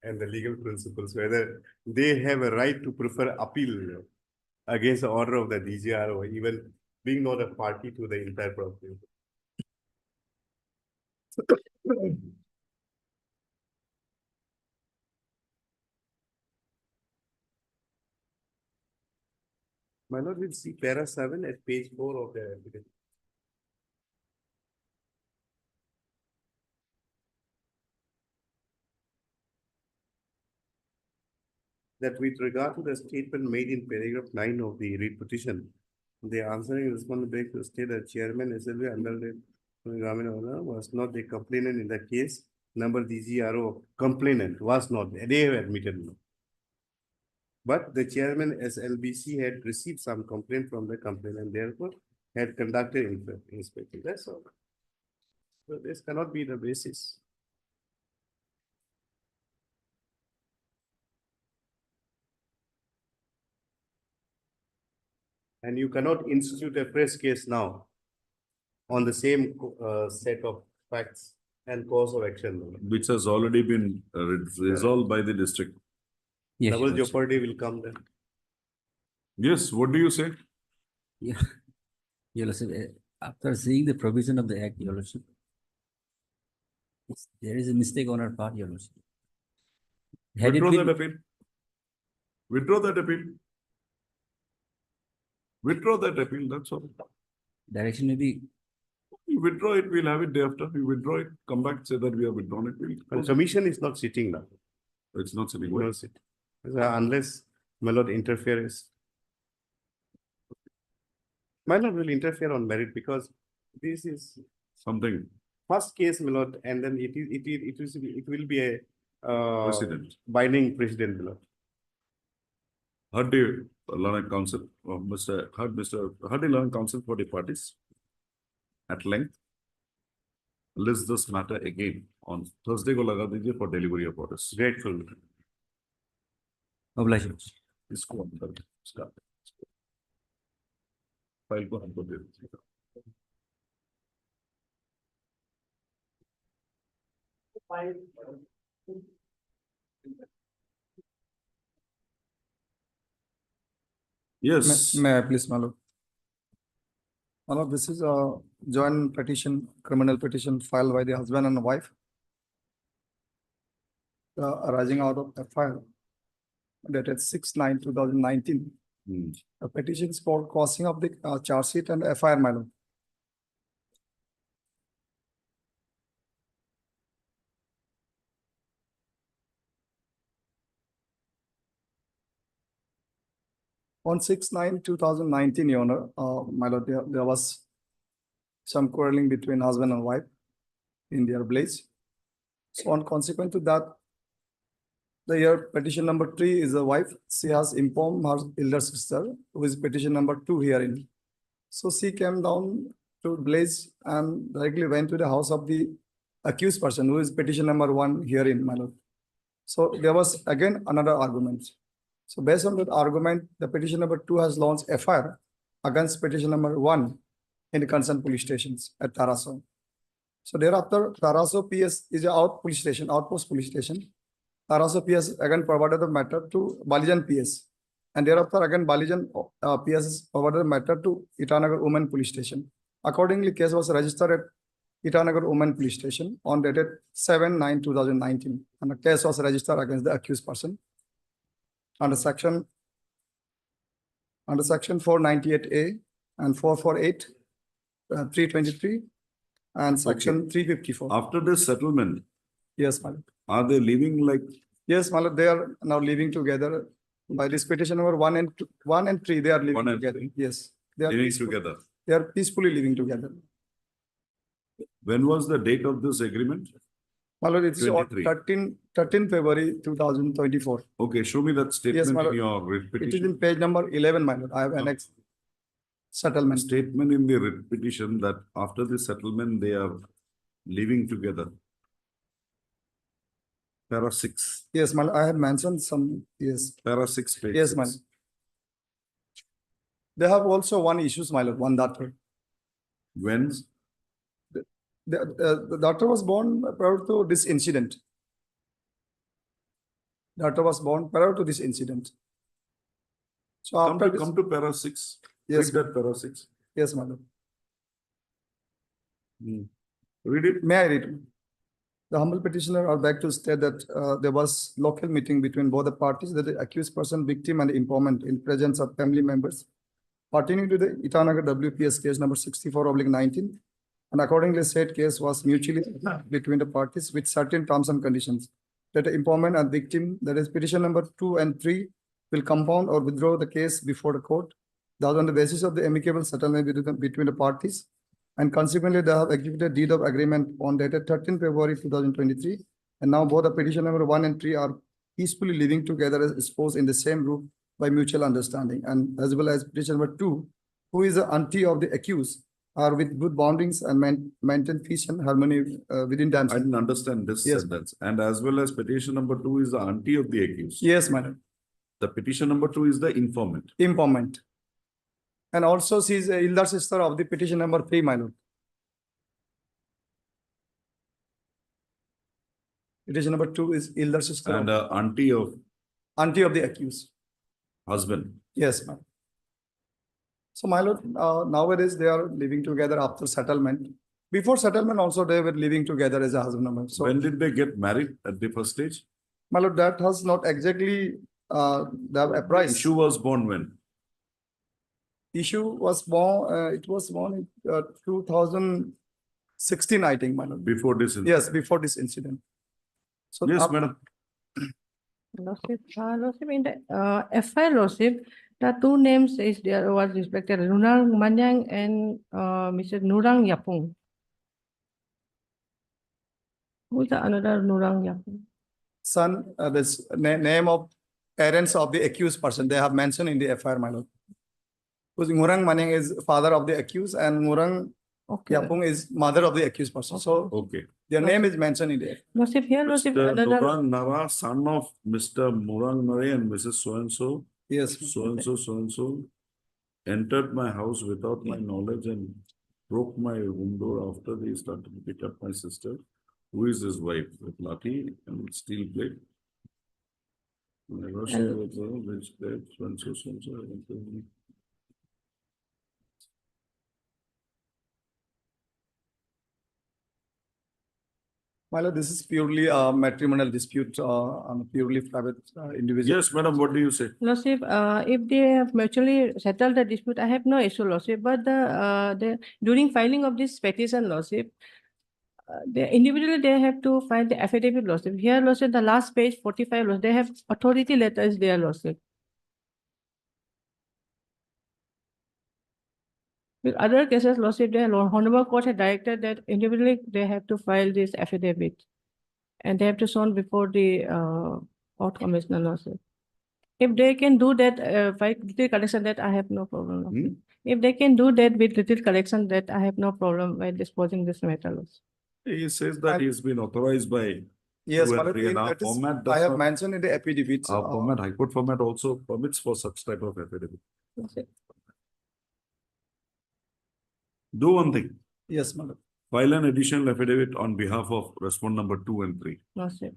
and the legal principles, whether they have a right to prefer appeal against the order of the DGR or even being not a party to the entire process. My lord, we'll see para 7 at page 4 of the evidence. That with regard to the statement made in paragraph 9 of the read petition, the answering responsibility to state that chairman SLV under the was not the complainant in the case. Number DGRO complainant was not, they have admitted no. But the chairman SLBC had received some complaint from the complainant, therefore had conducted inspection. That's all. So this cannot be the basis. And you cannot institute a press case now on the same set of facts and course of action. Which has already been resolved by the district. Yes, Double Your Lordship. jeopardy will come then. Yes, what do you say? Yeah. Your Lordship, after seeing the provision of the act, Your Lordship, there is a mistake on our part, Your Lordship. Had it Withdraw been, that appeal. Withdraw that appeal. Withdraw that appeal, that's all. direction may be, You withdraw it, we'll have it day after. You withdraw it, come back, say that we have withdrawn it. We'll And close it. commission is not sitting now. It's not sitting. No sit. Unless my lord interferes. My lord will interfere on merit because this is Something first case, my lord, and then it will be a precedent. binding precedent, my lord. heard the learned counsel, heard the learned counsel for the parties at length. List this matter again on Thursday को लगा दीजिए for delivery of orders. Grateful. Obliged. इसको अंदर start. File को हमको दे दीजिएगा. Yes. May I please, my lord? My lord, this is a joint petition, criminal petition filed by the husband and wife. Arising out of FIR dated 6/9/2019. Hmm. The petition is for crossing of the charge sheet and FIR, my lord. On 6/9/2019, Your Honor, my lord, there was some quarreling between husband and wife in their blaze. So on consequent to that, the year petition number 3 is the wife. She has informed her elder sister, who is petition number 2 herein. So she came down to blaze and directly went to the house of the accused person, who is petition number 1 herein, my lord. So there was again another argument. So based on that argument, the petition number 2 has launched FIR against petition number 1 in the concerned police stations at Taraso. So thereafter, Taraso PS is a outpost police station. Taraso PS again forwarded the matter to Balijan PS. And thereafter again Balijan PS forwarded the matter to Itanagar Women Police Station. Accordingly, case was registered at Itanagar Women Police Station on dated 7/9/2019. And the case was registered against the accused person under section 498A and 448, 323 and section 354. After this settlement, Yes, madam. are they living like Yes, my lord, they are now living together. By this petition number 1 and 3, they are living 1 and together. 3? Yes, they are living peaceful- together? They are peacefully living together. When was the date of this agreement? My lord, it is on 23. 13 February 2024. Okay, show me that statement my in lord. your writ It is petition. in page number 11, my lord. I have annexed settlement. Statement in the writ petition that after the settlement, they are living together. Para 6, Yes, my lord, I have mentioned some, yes, para 6 page. yes, my 6. lord. They have also one issues, my lord, one daughter. When? The daughter was born prior to this incident. Daughter was born prior to this incident. So Come after to, this, come to para 6. yes, Read that para 6. yes, my lord. Read it. May I read? The humble petitioner are back to state that there was local meeting between both the parties, that the accused person, victim and informant in presence of family members pertaining to the Itanagar WPS case number 64/19. And accordingly, said case was mutually between the parties with certain terms and conditions. That the informant and victim, that is petition number 2 and 3, will compound or withdraw the case before the court. Thus, on the basis of the amicable settlement between the parties, and consequently, they have executed deed of agreement on dated 13 February 2023. And now both the petition number 1 and 3 are peacefully living together as espoused in the same roof by mutual understanding. And as well as petition number 2, who is the auntie of the accused, are with good bondings and maintain peace and harmony within I themselves. didn't understand this Yes. sentence. And as well as petition number 2 is the auntie of the accused. Yes, madam. The petition number 2 is the informant. Informant. And also she is a elder sister of the petition number 3, my lord. Petition number 2 is elder sister And of auntie of auntie of the accused. husband. Yes, ma'am. So my lord, nowadays they are living together after settlement. Before settlement also they were living together as a husband and wife. So When did they get married at the first stage? my lord, that has not exactly the apprised. Issue was born when? Issue was born, it was born in 2016, I think, my lord. Before this? incident? Yes, before this incident. So Yes, up- madam. Lordship, Lordship, in the FIR, Lordship, the two names is there was respected Nurang Manyang and Mr. Nurang Yapung. Who's the another Nurang Yapung? son, this name of parents of the accused person. They have mentioned in the FIR, my lord. Because Ngurang Manyang is father of the accused and Ngurang Okay. Yapung is mother of the accused person. So Okay. their name is mentioned in the. Lordship, here, Lordship, Mr. another, Nurang Nara, son of Mr. Murang Nare and Mrs. So-and-so, Yes. so-and-so, entered my house without my knowledge and broke my room door after they started to pick up my sister, who is his wife, with lathi and steel plate. My rush And- to observe which plate, so-and-so, and My lord, this is purely a matrimonial dispute on a purely private individual. Yes, madam, what do you say? Lordship, if they have mutually settled the dispute, I have no issue, Lordship, but during filing of this petition, Lordship, they individually they have to file the affidavit, Lordship. Here, Lordship, the last page, 45, Lordship, they have authority letters there, Lordship. With other cases, Lordship, the Honorable Court had directed that individually they have to file this affidavit. And they have to show before the Court Commissioner, Lordship. If they can do that, by little correction, that I have no problem. Lordship. If they can do that with little correction, that I have no problem by disposing this matter, Lordship. He says that he's been authorized by Yes, two my and lord, three, and our that is, format I does have not- mentioned in the affidavit. Our format, High Court format also permits for such type of affidavit. Lordship. Do one thing, Yes, my lord. file an additional affidavit on behalf of respondent number 2 and 3, Lordship.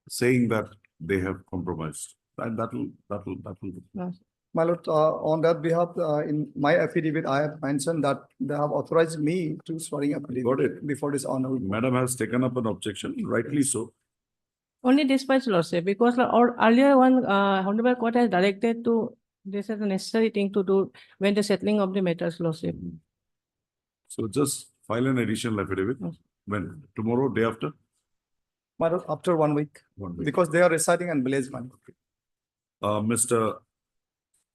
saying that they have compromised. And that'll do. Lordship. My lord, on that behalf, in my affidavit, I have mentioned that they have authorized me to swearing Got affidavit it. before this honorable. court. Madam has taken up an objection, rightly so. Only this much, Lordship, because earlier one Honorable Court has directed to, this is the necessary thing to do when the settling of the matters, Lordship. So just file an additional affidavit. Yes. When? Tomorrow, day after? My lord, after 1 week, 1 week. because they are residing in village, my lord. Mr.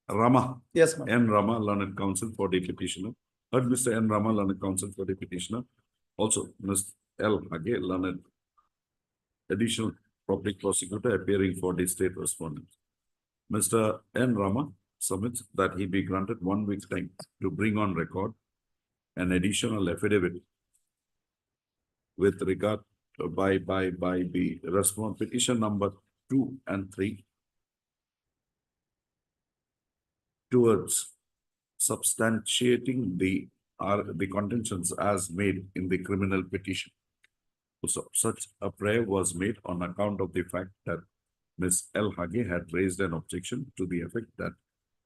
Rama, Yes, ma'am. N. Rama, learned counsel for the petitioner. Heard Mr. N. Rama, learned counsel for the petitioner. Also, Ms. L. Hage, learned additional public prosecutor appearing for the state respondent. Mr. N. Rama submits that he be granted 1 week's time to bring on record an additional affidavit with regard by the response petition number 2 and 3 towards substantiating the contentions as made in the criminal petition. So such a prayer was made on account of the fact that Ms. L. Hage had raised an objection to the effect that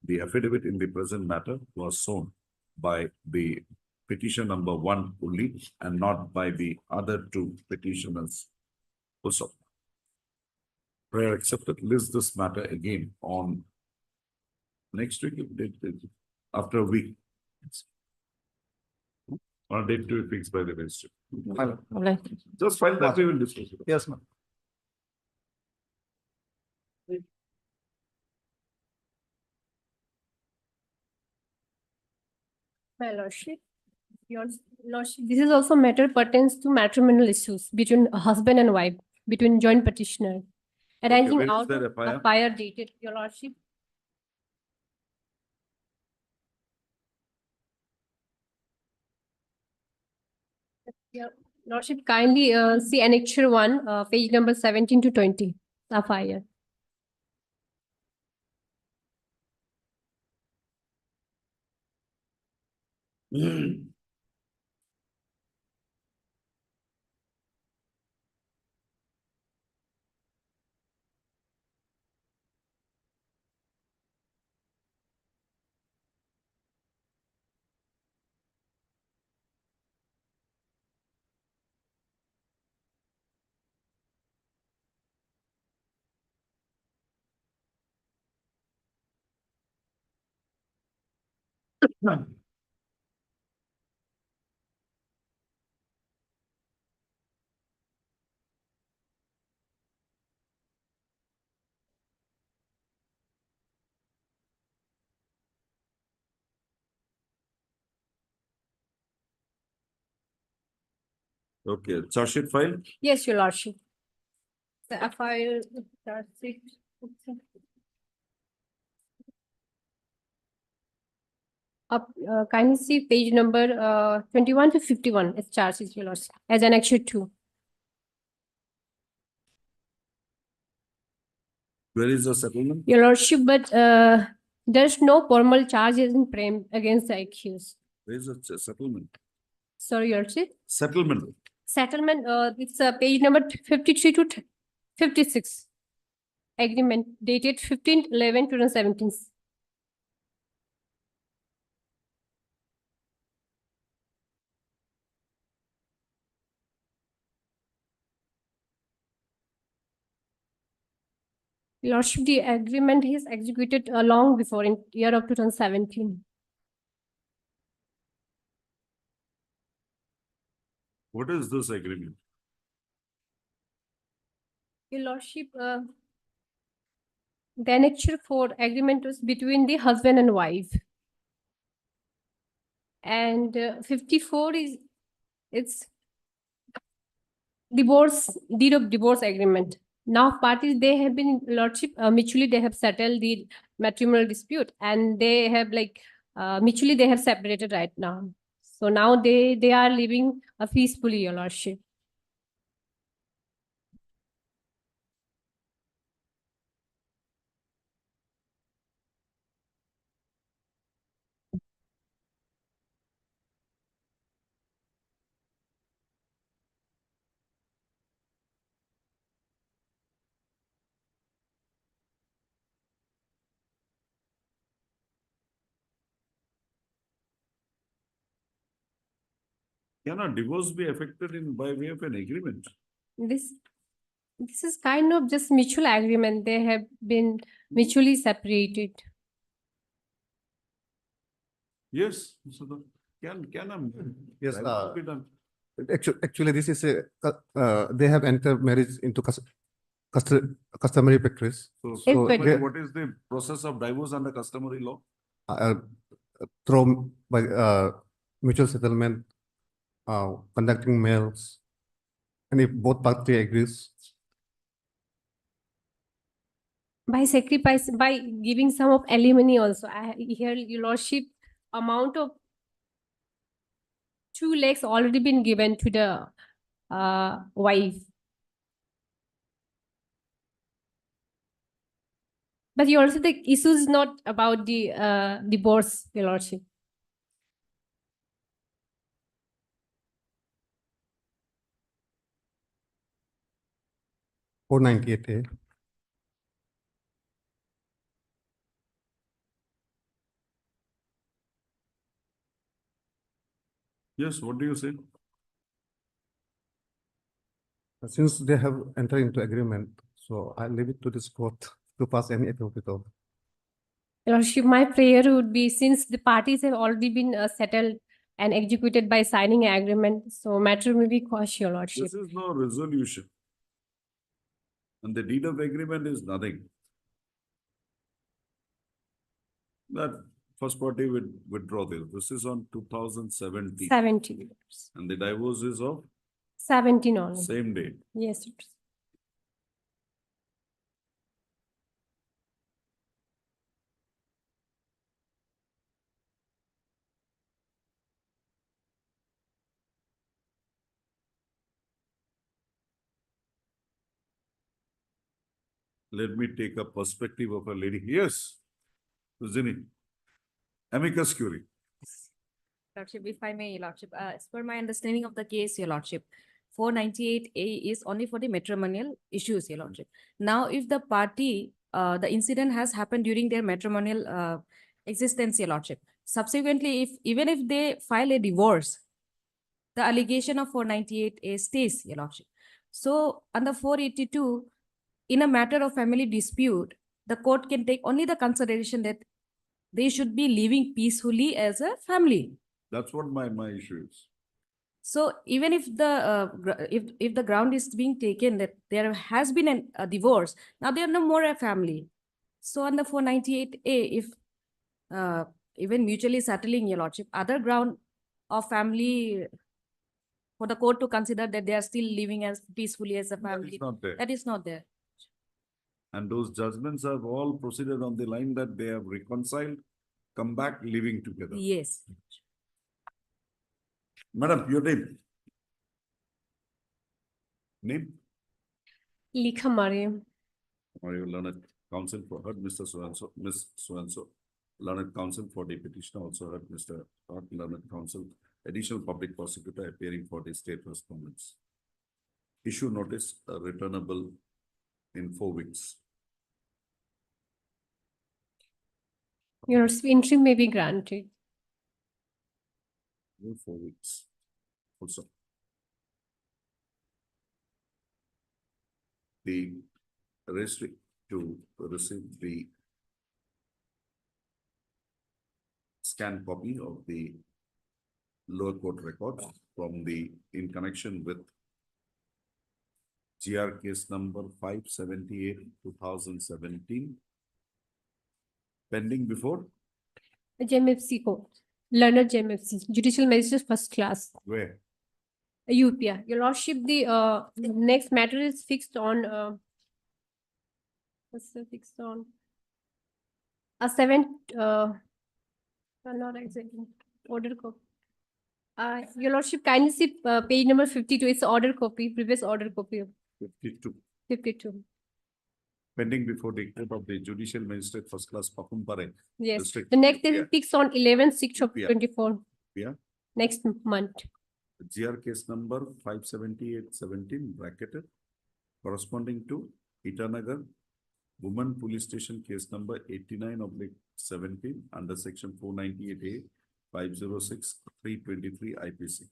the affidavit in the present matter was shown by the petition number 1 only and not by the other 2 petitioners. Also, prayer accepted. List this matter again on next week, after a week. Or date to be fixed by the registry. My lord. Alright. Just file that, we will discuss it. Yes, ma'am. My lordship, your lordship, this is also matter pertains to matrimonial issues between a husband and wife, between joint petitioner. Arising where is out that of FIR? a fire dated, your lordship. Your lordship, kindly see annexure 1, page number 17 to 20, the fire. Okay, charge sheet file. Yes, your lordship. The FIR, charge sheet Kindly see page number 21 to 51 as charges, Your Lordship, as Annexure 2. Where is the settlement? Your Lordship, but there's no formal charges in prem against the accused. Where is the settlement? Sorry, Your Lordship. Settlement. Settlement, it's page number 53 to 56. Agreement dated 15/11/2017. Your Lordship, the agreement is executed long before in year of 2017. What is this agreement? Your Lordship, the annexure 4 agreement was between the husband and wife. And 54 is, it's divorce, deed of divorce agreement. Now parties, they have been, Lordship, mutually they have settled the matrimonial dispute and they have like, mutually they have separated right now. So now they are living peacefully, Your Lordship. Can a divorce be effected in by way of an agreement? This is kind of just mutual agreement. They have been mutually separated. Yes, so can a Yes, divorce be done? Actually, this is they have entered marriage into customary practice. So, If so it- what is the process of divorce under customary law? Through by mutual settlement, conducting mails, and if both party agrees, By sacrifice, by giving some of alimony also. I hear, Your Lordship, amount of 2 lakhs already been given to the wife. But you also, the issue is not about the divorce, Your Lordship. $498A. Yes, what do you say? Since they have entered into agreement, so I leave it to this court to pass any appropriate order. Your Lordship, my prayer would be, since the parties have already been settled and executed by signing an agreement, so matter may be quashed, Your Lordship. This is no resolution. And the deed of agreement is nothing. That first party would withdraw this. This is on 2017. 17. And the divorce is of 17 only. same date. Yes, Your Lordship. Let me take a perspective of a lady. Yes, Zini. Amicus curiae. Lordship, if I may, Lordship, as per my understanding of the case, Your Lordship, 498A is only for the matrimonial issues, Your Lordship. Now, if the party, the incident has happened during their matrimonial existence, Your Lordship. Subsequently, even if they file a divorce, the allegation of 498A stays, Your Lordship. So, under 482, in a matter of family dispute, the court can take only the consideration that they should be living peacefully as a family. That's what my issue is. So even if if the ground is being taken that there has been a divorce, now they are no more a family. So under 498A, if even mutually settling, Your Lordship, other ground of family for the court to consider that they are still living as peacefully as a That family, is not there. that is not there. And those judgments have all proceeded on the line that they have reconciled, come back living together. Yes. Madam, your name? Name? Likha Mariam. Or your learned counsel for heard Mr. So-and-so, Miss so-and-so. Learned counsel for the petitioner also heard Mr. Learned counsel, additional public prosecutor appearing for the state respondents. Issue notice returnable in 4 weeks. Your Lordship, interim may be granted. In 4 weeks. Also. The registry to receive the scanned copy of the lower court record from the, in connection with GR case number 578, 2017, pending before, JMFC Court. Learned JMFC, Judicial Magistrate First Class. where? UPI. Your Lordship, the next matter is fixed on what's the fixed on? A 7 not exactly order copy. Your Lordship, kindly see page number 52. It's order copy, previous order copy of 52, 52. pending before the court of the judicial magistrate first class Pakumpare. Yes. District. The next Yeah. is fixed on 11/6 of Yeah. 24. Yeah. Next month. GR case number 578-17 bracketed corresponding to Itanagar Women Police Station case number 89/17 under section 498A 506-323 IPC.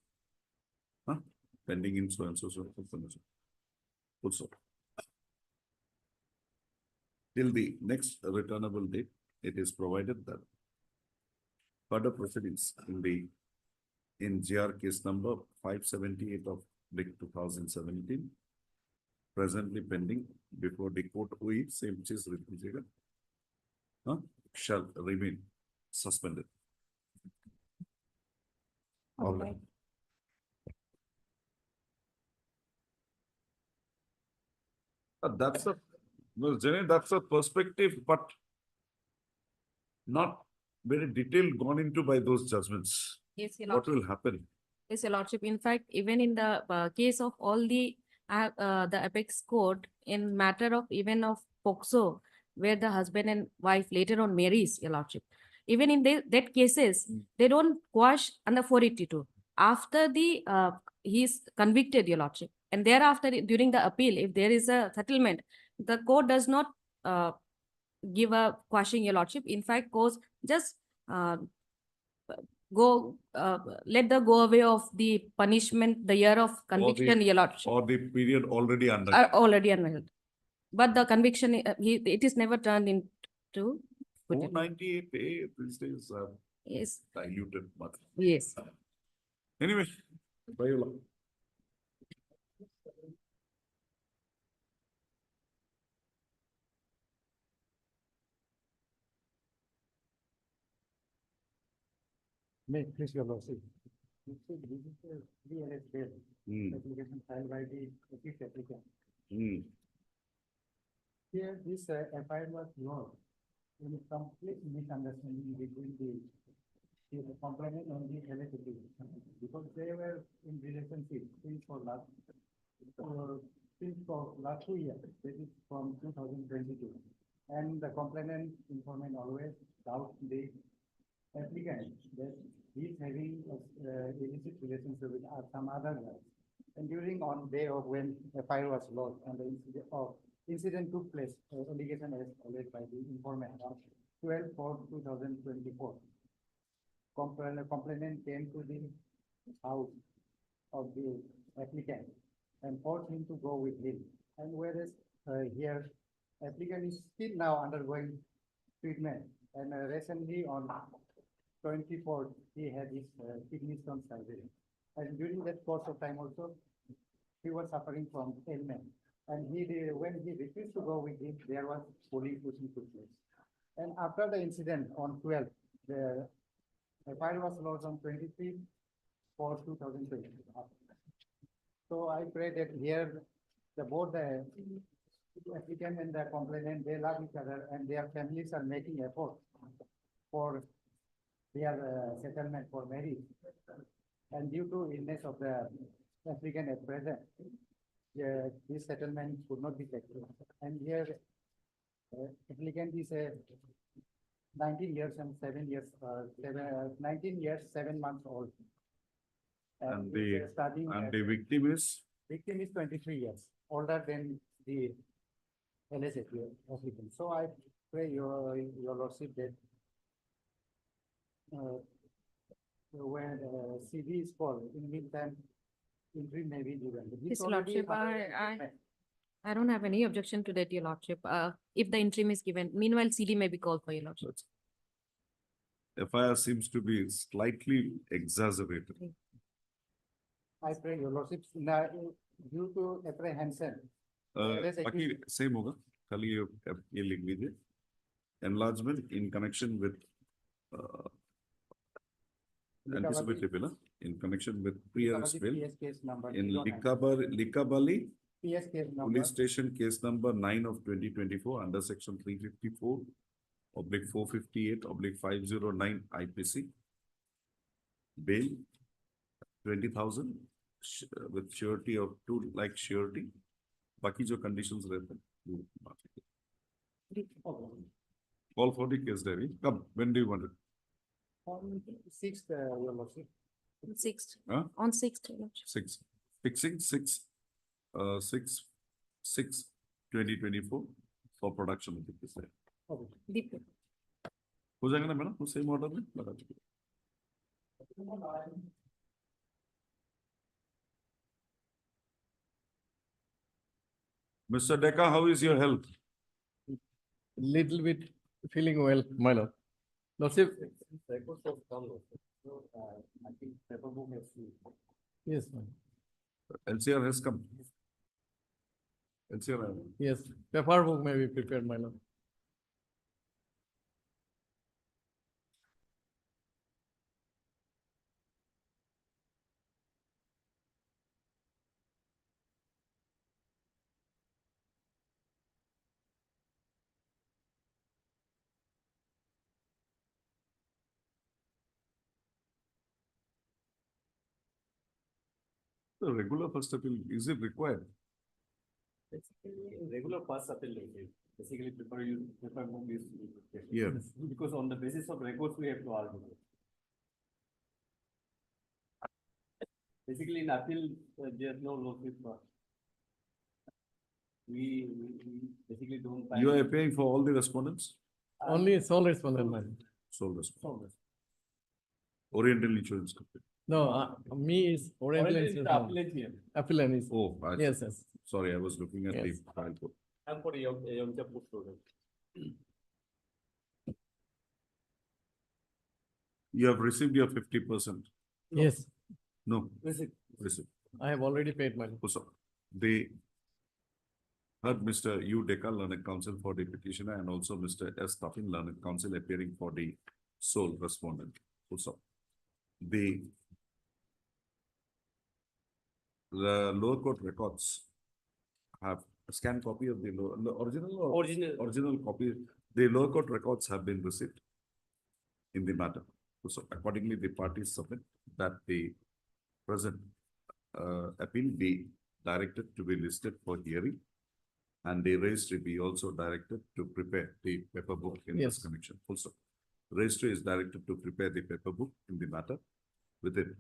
Huh? Pending in so and so. Also. Till the next returnable date, it is provided that further proceedings in GR case number 578 of 2017, presently pending before the court OE, same which is written, shall remain suspended. All right. That's a, no, Jenny, that's a perspective, but not very detailed gone into by those judgments. Yes, Your What Lordship. will happen? Yes, Your Lordship. In fact, even in the case of all the apex court in matter of even of POCSO, where the husband and wife later on marries, Your Lordship. Even in that cases, they don't quash under 482. After the he is convicted, Your Lordship, and thereafter during the appeal, if there is a settlement, the court does not give a quashing, Your Lordship. In fact, goes just let the go away of the punishment, the year of conviction, Your Lordship, Or the period already under. are already annulled. But the conviction, it is never turned into. 498A these days Yes, diluted much. yes. Anyway, Viola. May please your lordship. This is a 3LS bail application filed by the accused applicant. Here, this FIR was lost in a complete misunderstanding between the complainant and the alleged applicant, because they were in relationship since for last 2 years, that is from 2022. And the complainant informant always doubt the applicant that he is having illicit relationship with some other guys. And during on day of when FIR was lost and the incident took place, allegation as alleged by the informant on 12/4/2024. Complainant came to the house of the applicant and forced him to go with him. And whereas here applicant is still now undergoing treatment, and recently on 24th he had his kidney stone surgery. And during that course of time also, he was suffering from ailment. And when he refused to go with him, there was police pushing took place. And after the incident on 12th, the FIR was lost on 23/4/2020. So I pray that here both the The applicant and the complainant, they love each other and their families are making effort for their settlement for marriage. And due to illness of the applicant at present, this settlement could not be taken. And here, applicant is 19 years and 7 years, 19 years, 7 months old. And is, the, starting and at- the victim is? Victim is 23 years, older than the alleged applicant. So I pray your lordship that when CD is called, in the meantime, interim may be given. This His already lordship, happened. I don't have any objection to that, your lordship. If the interim is given, meanwhile, CD may be called for your lordship. FIR seems to be slightly exaggerated. I pray your lordship, now, due to apprehension. Yes, बाकी same होगा, खाली ये लिख लीजिए. Enlargement in connection with anticipated bill, in connection with pre-arrest bill, PS case number. in 09. Likabali PS case number. Police Station case number 9 of 2024 under section 354/458/509 IPC. Bail 20,000 with surety of 2 lakh surety. बाकी जो conditions रहते हैं वो माफ कीजिए. Call for the case diary. Come, when do you want it? On 6th, your lordship. Sixth, Huh? on sixth, your lordship. 6. Fixing 6/6/2024 for production of the case diary. Deep. हो जाएगा ना मैडम? उस same order में लगा दीजिए. Mr. Deca, how is your health? Little bit feeling well, my lord. Lordship. Yes, ma'am. LCR has come. LCR. Yes, paperwork may be prepared, my lord. The regular first appeal, is it required? Regular first appeal, basically paper book is. Yeah. Because on the basis of records, we have to argue. Basically, in appeal, there's no lawsuit. We basically don't. You are paying for all the respondents? Only sole respondent, my lord. Sole respondent. Oriental Insurance Company. No, me is Oriental Insurance Company. Appellate here. Appellant is, Oh, yes, yes. sorry, I was looking at the Yes. file code. I'm for a young student. You have received your 50%. Yes, No, Visit. receipt. I have already paid my lord. So they heard Mr. U. Deca, learned counsel for the petitioner, and also Mr. S. Taffin, learned counsel appearing for the sole respondent. Also, the lower court records have a scanned copy of the original or original copy. The lower court records have been received in the matter. So accordingly, the parties submit that the present appeal be directed to be listed for hearing, and the registry be also directed to prepare the paper book in this Yes. connection. Also, registry is directed to prepare the paper book in the matter within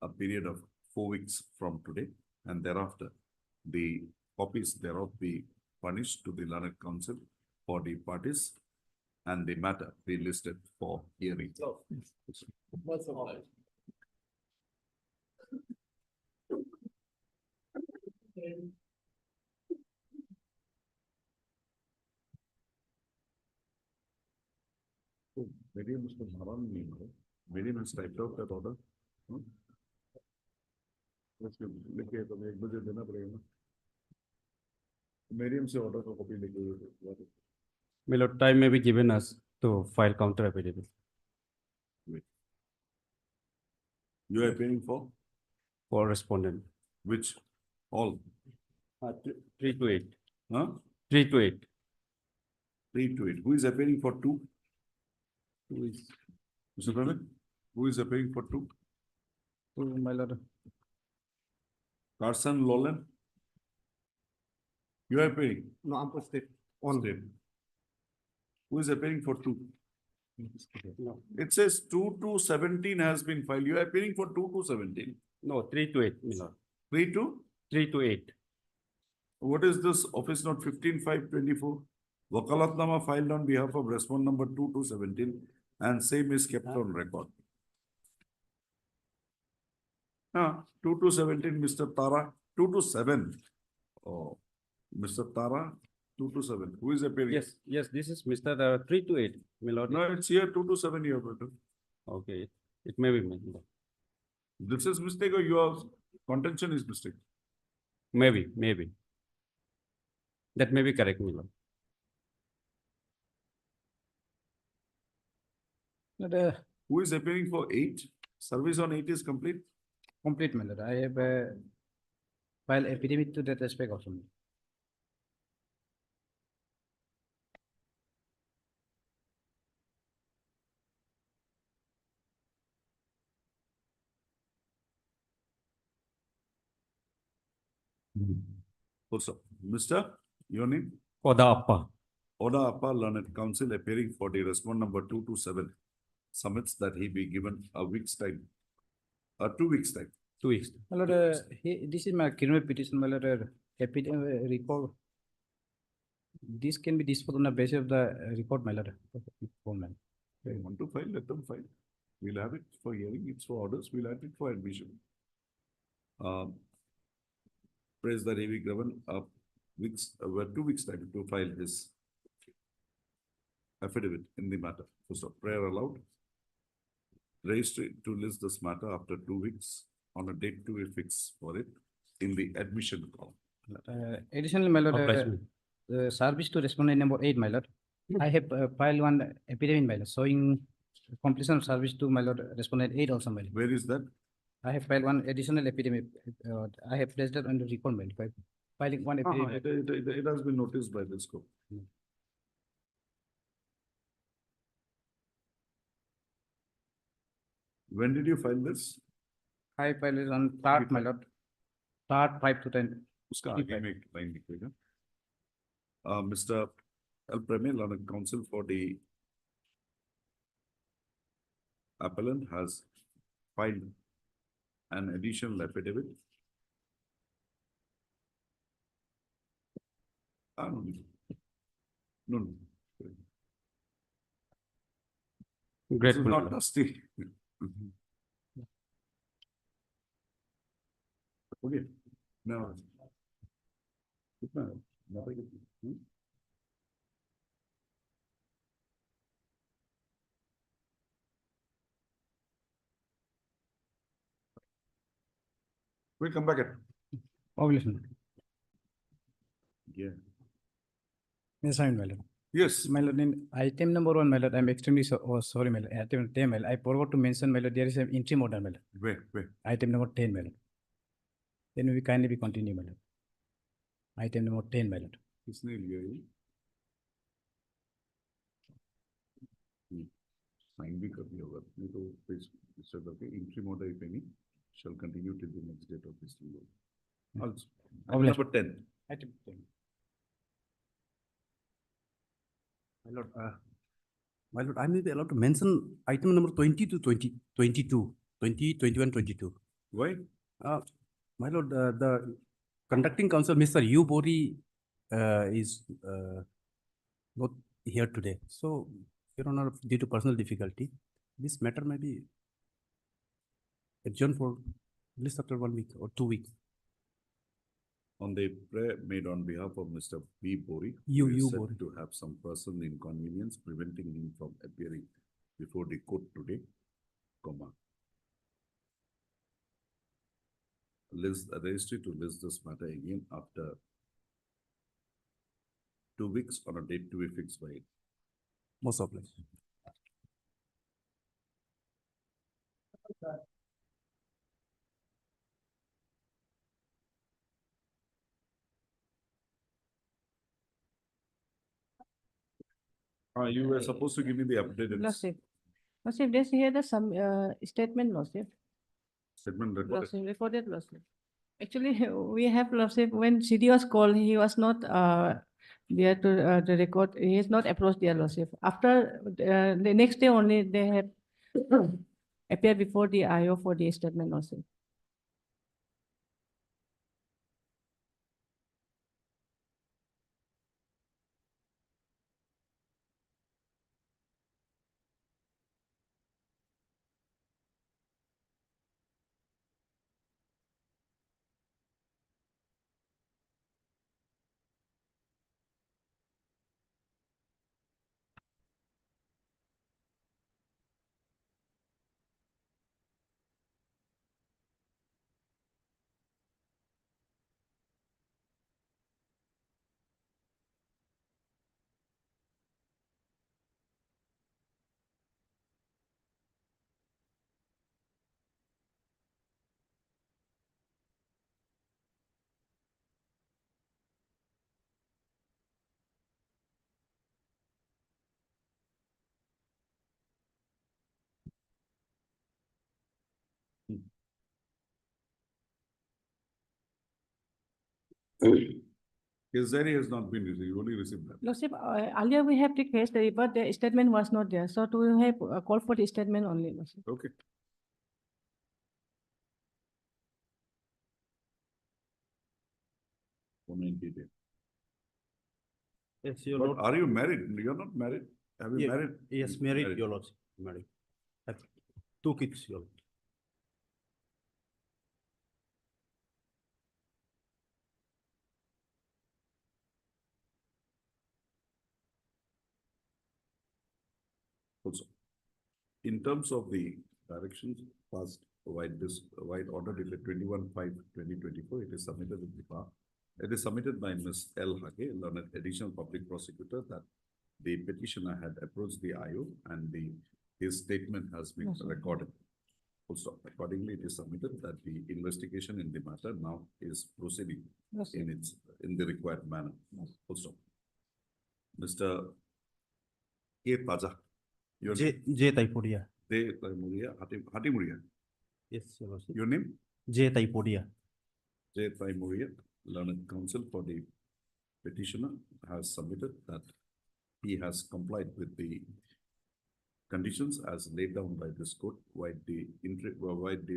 a period of 4 weeks from today, and thereafter the copies thereof be furnished to the learned counsel for the parties, and the matter be listed for hearing. That's all. Maybe Mr. Maran, maybe has typed out that order. Hmm? लिखे तो मैं 1 बजे देना पड़ेगा ना. Miriam से order को copy लिखे. My lord, time may be given us to file counter affidavit. You are paying for Respondent. which all, 3 to 8. huh? 3 to 8. 3 to 8. Who is appearing for 2? Who is Mr. Praveen? Who is appearing for 2? My lord. Carson Lolan? You are appearing? No, I'm posted. State. Who is appearing for 2? It says 2 to 17 has been filed. You are appearing for 2 to 17. No, 3 to 8, my lord. 3 to? 3 to 8. What is this office note 15/5/24? Wakalatnama filed on behalf of respondent number 2 to 17 and same is kept on record. 2 to 17, Mr. Tara, 2 to 7. Oh, Mr. Tara, 2 to 7. Who is appearing? Yes, this is Mr. 3 to 8, my lord. No, it's here 2 to 7 here, brother. Okay, it may be, my lord. This is mistake or your contention is mistake? Maybe. That may be correct, my lord. Who is appearing for 8? Service on 8 is complete? Complete, my lord. I have filed affidavit to that respect also. Also, Mr. Your name? Oda Appa. Oda Appa Learned Counsel appearing for the respondent number 2 to 7 submits that he be given a week's time. 2 weeks time. 2 weeks. My lord, this is my criminal petition, my lord, report. This can be disposed on the basis of the report, my lord. They want to file, let them file. We'll have it for hearing, it's for orders, we'll have it for admission. Praise that he be given a 2 weeks time to file his affidavit in the matter. So prayer allowed. Register to list this matter after 2 weeks on a date to be fixed for it in the admission column. Additionally, my lord, Obligement. service to respondent number 8, my lord. I have filed one affidavit, my lord, showing completion of service to my lord, respondent 8 also, my lord. Where is that? I have filed one additional affidavit. I have placed it under record, my lord, by filing one affidavit. It has been noticed by this court. When did you file this? I filed it on start, my lord. Start 5 to 10. उसका आगे में एक line लिखिएगा. Mr. L. Premier, learned counsel for the appellant has filed an additional affidavit. No. This Great. is not dusty. Okay, now. We'll come back at. Obligation. Yeah. Yes, I am, my lord. Yes. My lord, in item number 1, my lord, I'm extremely sorry, my lord. Item 10, my lord, I forgot to mention, my lord, there is an interim order, my lord. Where? Item number 10, my lord. Then we kindly be continue, my lord. Item number 10, my lord. किसने लिया ये? Sign भी कर दिया होगा. नहीं तो page register करके interim order if any shall continue till the next date of this rule. Also, item number 10. Item 10. My lord, I may be allowed to mention item number 20 to 22, 21, 22. Why? My lord, the conducting counsel, Mr. U. Bori, is not here today. So, Your Honor, due to personal difficulty, this matter may be adjourned for at least after 1 week or 2 weeks. On the prayer made on behalf of Mr. B. Bori, U. who is said Bori. to have some personal inconvenience preventing him from appearing before the court today, comma. Registry to list this matter again after 2 weeks on a date to be fixed by it. Most obliged. You were supposed to give me the updated Lordship. Lordship, this here the some statement, Lordship. statement recorded. Lordship, recorded, Lordship. Actually, we have, Lordship, when CD was called, he was not there to the record. He is not approached there, Lordship. After the next day only, they have appeared before the IO for the statement, Lordship. His diary has not been received, you only received that. Lordship, earlier we have requested, but the statement was not there. So to have a call for the statement only, Lordship. Okay. Yes, your But lord. are you married? You're not married? Have you Yeah, married? Yes, married, your lordship, married. Have 2 kids, your lord. Also, in terms of the directions passed wide order dated 21/5/2024, it is submitted with the bar. It is submitted by Ms. L. Hake, learned additional public prosecutor, that the petitioner had approached the IO and his statement has been Yes, sir. recorded. Also, accordingly, it is submitted that the investigation in the matter now is proceeding Lordship. in the required manner. Yes. Also, Mr. K. Taja, your J. Taipodia. Hatimuria, Yes, your lordship. your name? J. Taipodia. J. Taimuria, learned counsel for the petitioner, has submitted that he has complied with the conditions as laid down by this court, wide the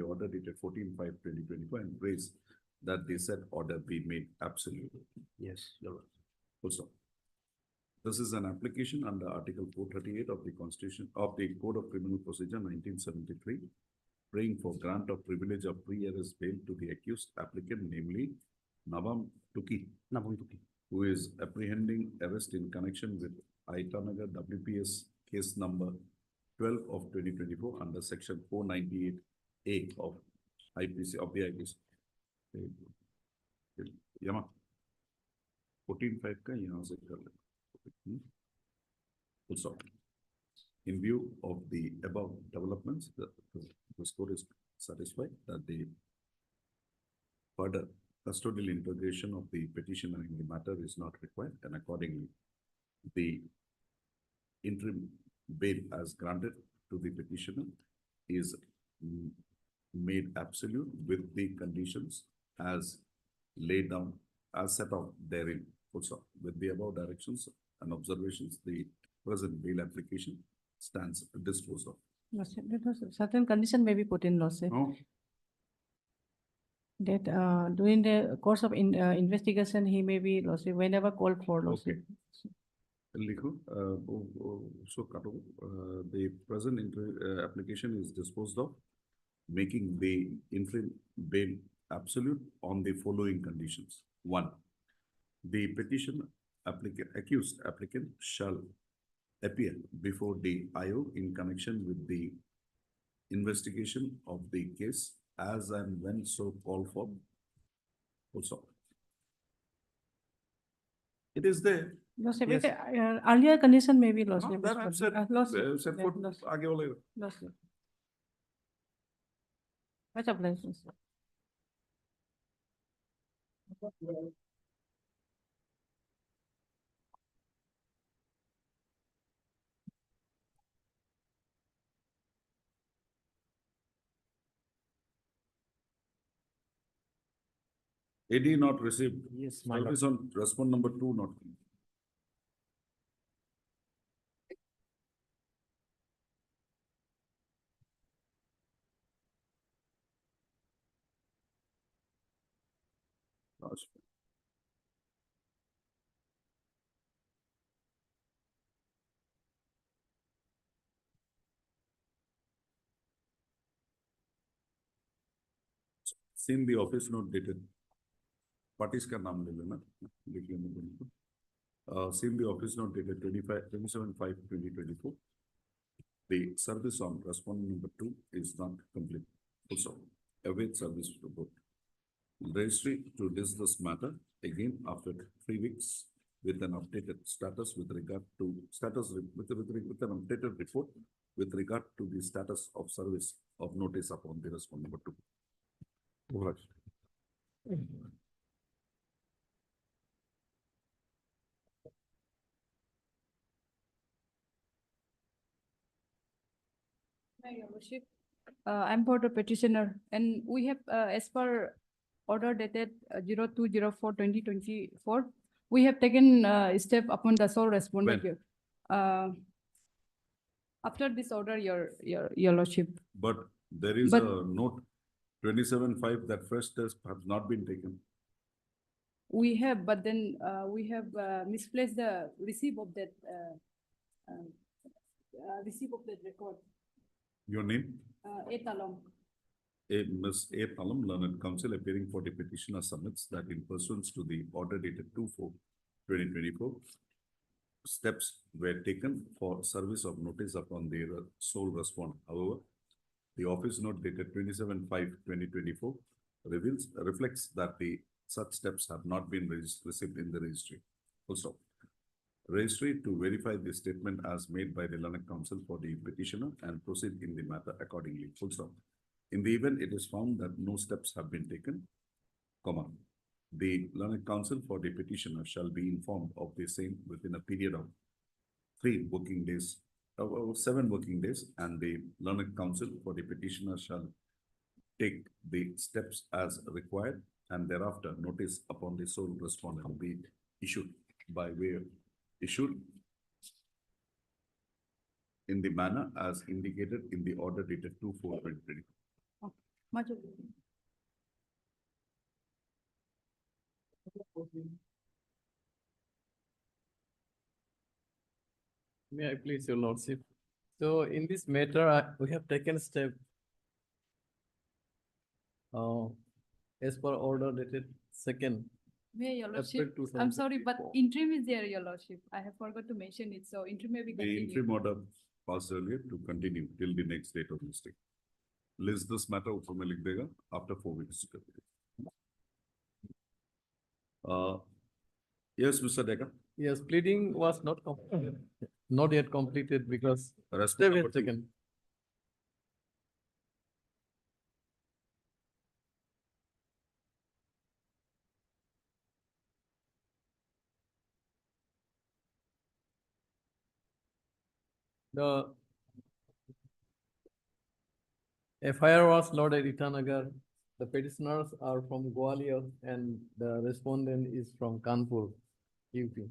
order dated 14/5/2024, and prays that the said order be made absolute. Yes, your lord. Also, this is an application under Article 438 of the Constitution of the Code of Criminal Procedure 1973, praying for grant of privilege of pre-arrest bail to the accused applicant, namely Navam Tuki, Nabuntuki. who is apprehending arrest in connection with Aitanagar WPS case number 12 of 2024 under section 498A of IPC of the IPC. Yama 14/5 का यहाँ से कर ले. Also, in view of the above developments, the court is satisfied that the further custodial integration of the petitioner in the matter is not required, and accordingly, the interim bail as granted to the petitioner is made absolute with the conditions as laid down, as set out therein. Also, with the above directions and observations, the present bail application stands disposed of. Lordship, that was certain condition may be put in, Lordship. No, That during the course of investigation, he may be, Lordship, whenever called for, Lordship. लिखो, so kato, the present application is disposed of, making the interim bail absolute on the following conditions. 1, the petition accused applicant shall appear before the IO in connection with the investigation of the case as and when so called for. Also, it is there. Lordship, Yes. earlier condition may be, Lordship. No, that I've said, Lordship, set yeah, forth Lordship, आगे वाले. Lordship. Much obliged, sir. AD not received. Yes, my lord. Service on respond number 2 not. Seen the office note dated. Parties का नाम ले लेना लिख लेना दोनों. Seen the office note dated 27/5/2024. The service on respondent number 2 is not complete. Also, await service report. Registry to discuss matter again after 3 weeks with an updated status with regard to status with an updated report with regard to the status of service of notice upon the respondent number 2. Your Worship, I'm for the petitioner, and we have, as per order dated 02/04/2024, we have taken step upon the sole respondent When? here. After this order, your Lordship. But there is But- a note 27/5 that first test has not been taken. We have, but then we have misplaced the receipt of that record. Your name? A Talam. Ms. A. Talam, learned counsel appearing for the petitioner submits that in pursuance to the order dated 2/4/2024, steps were taken for service of notice upon their sole respondent. However, the office note dated 27/5/2024 reflects that the such steps have not been received in the registry. Also, registry to verify the statement as made by the learned counsel for the petitioner and proceed in the matter accordingly. Full stop. In the event it is found that no steps have been taken, comma, the learned counsel for the petitioner shall be informed of the same within a period of 7 working days, and the learned counsel for the petitioner shall take the steps as required, and thereafter notice upon the sole respondent be issued by way of issued in the manner as indicated in the order dated 2/4/2020. Much obliged. May I please, your lordship? So in this matter, we have taken step. As per order dated 2nd. May your April Lordship, I'm sorry, but 2024. interim is there, your Lordship. I have forgot to mention it, so interim may be The continued. interim order passed earlier to continue till the next date of listing. List this matter ऊपर में लिख देगा after 4 weeks. Yes, Mr. Deca. Yes, pleading was not completed, not yet completed because Respond step number is 2. taken. The FIR was lodged at Itanagar. The petitioners are from Gwalior and the respondent is from Kanpur, UP.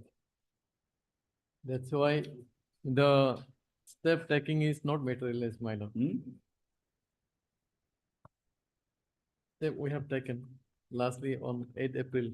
That's why the step taking is not materialized, my lord. Step we have taken lastly on 8th April.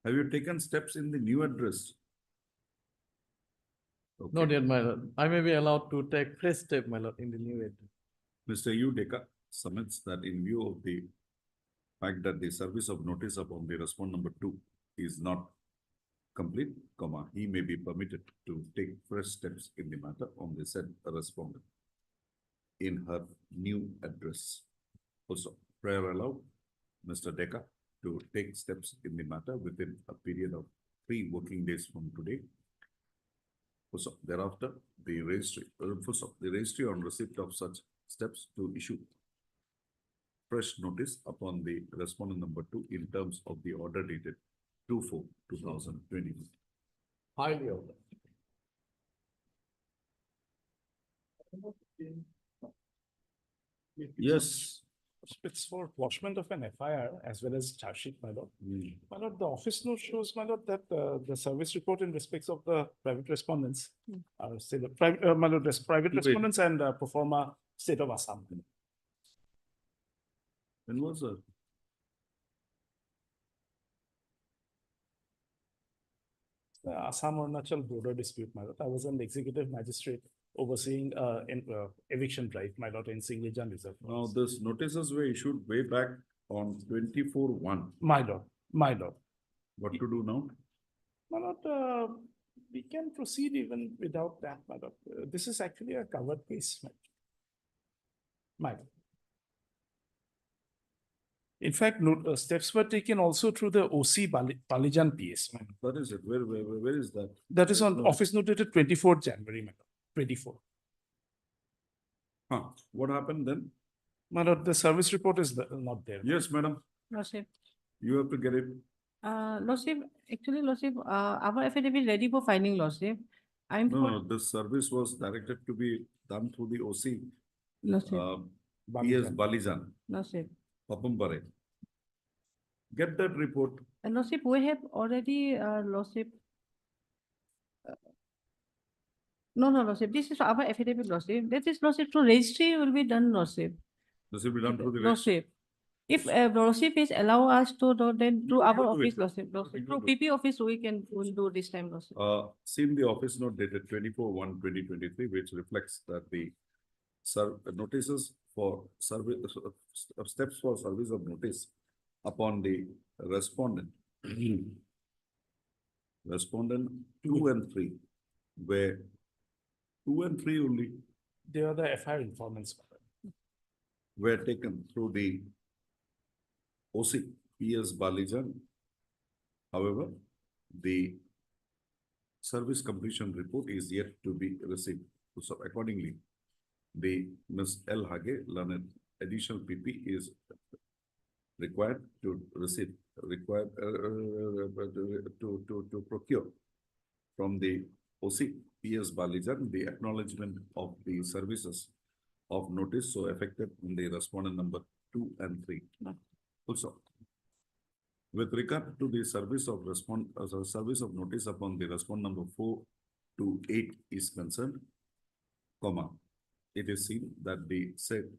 Have you taken steps in the new address? Not yet, my lord. I may be allowed to take fresh step, my lord, in the new address. Mr. U. Deca submits that in view of the fact that the service of notice upon the respondent number 2 is not complete, comma, he may be permitted to take fresh steps in the matter on the said respondent in her new address. Also, prayer allowed Mr. Deca to take steps in the matter within a period of 3 working days from today. Also, thereafter, the registry, the registry on receipt of such steps to issue fresh notice upon the respondent number 2 in terms of the order dated 2/4/2020. Highly ordered. Yes. It's for lodgement of an FIR as well as charge sheet, my lord. My lord, the office note shows, my lord, that the service report in respects of the private respondents are still, my lord, there's private Wait. respondents and pro forma state of Assam. When was it? The Assam Arunachal border dispute, my lord. I was an executive magistrate overseeing eviction drive, my lord, in Singlijan Reserve. Now, this notices were issued way back on 24/1. My lord, my lord. What to do now? My lord, we can proceed even without that, my lord. This is actually a covered case, my lord. My lord. In fact, steps were taken also through the OC Balijan PS. my lord. What is it? Where is that? That is on No. office note dated 24th January, my lord. 24. Huh, what happened then? My lord, the service report is not there. Yes, madam, Lordship, you have to get it. Lordship, actually, Lordship, our affidavit ready for filing, Lordship. I'm No, for, no, this service was directed to be done through the OC. Lordship, PS Balijan, Lordship. Papampare. Get that report. And Lordship, we have already, Lordship. No, Lordship, this is our affidavit, Lordship. That is, Lordship, through registry will be done, Lordship. This will be done through the. Lordship. If Lordship is allow us to do, then through our can do office, it. Lordship, Lordship, can through do it. PP office, will do this time, Lordship. Seen the office note dated 24/1/2023, which reflects that the notices for service, steps for service of notice upon the respondent. Respondent 2 and 3, where 2 and 3 only They are the FIR informants. my lord. were taken through the OC, PS Balijan. However, the service completion report is yet to be received. So accordingly, the Ms. L. Hage, learned additional PP is required to receive, required to procure from the OC, PS Balijan, the acknowledgement of the services of notice so affected in the respondent number 2 and 3. Also, with regard to the service of service of notice upon the respondent number 4 to 8 is concerned, comma, it is seen that the said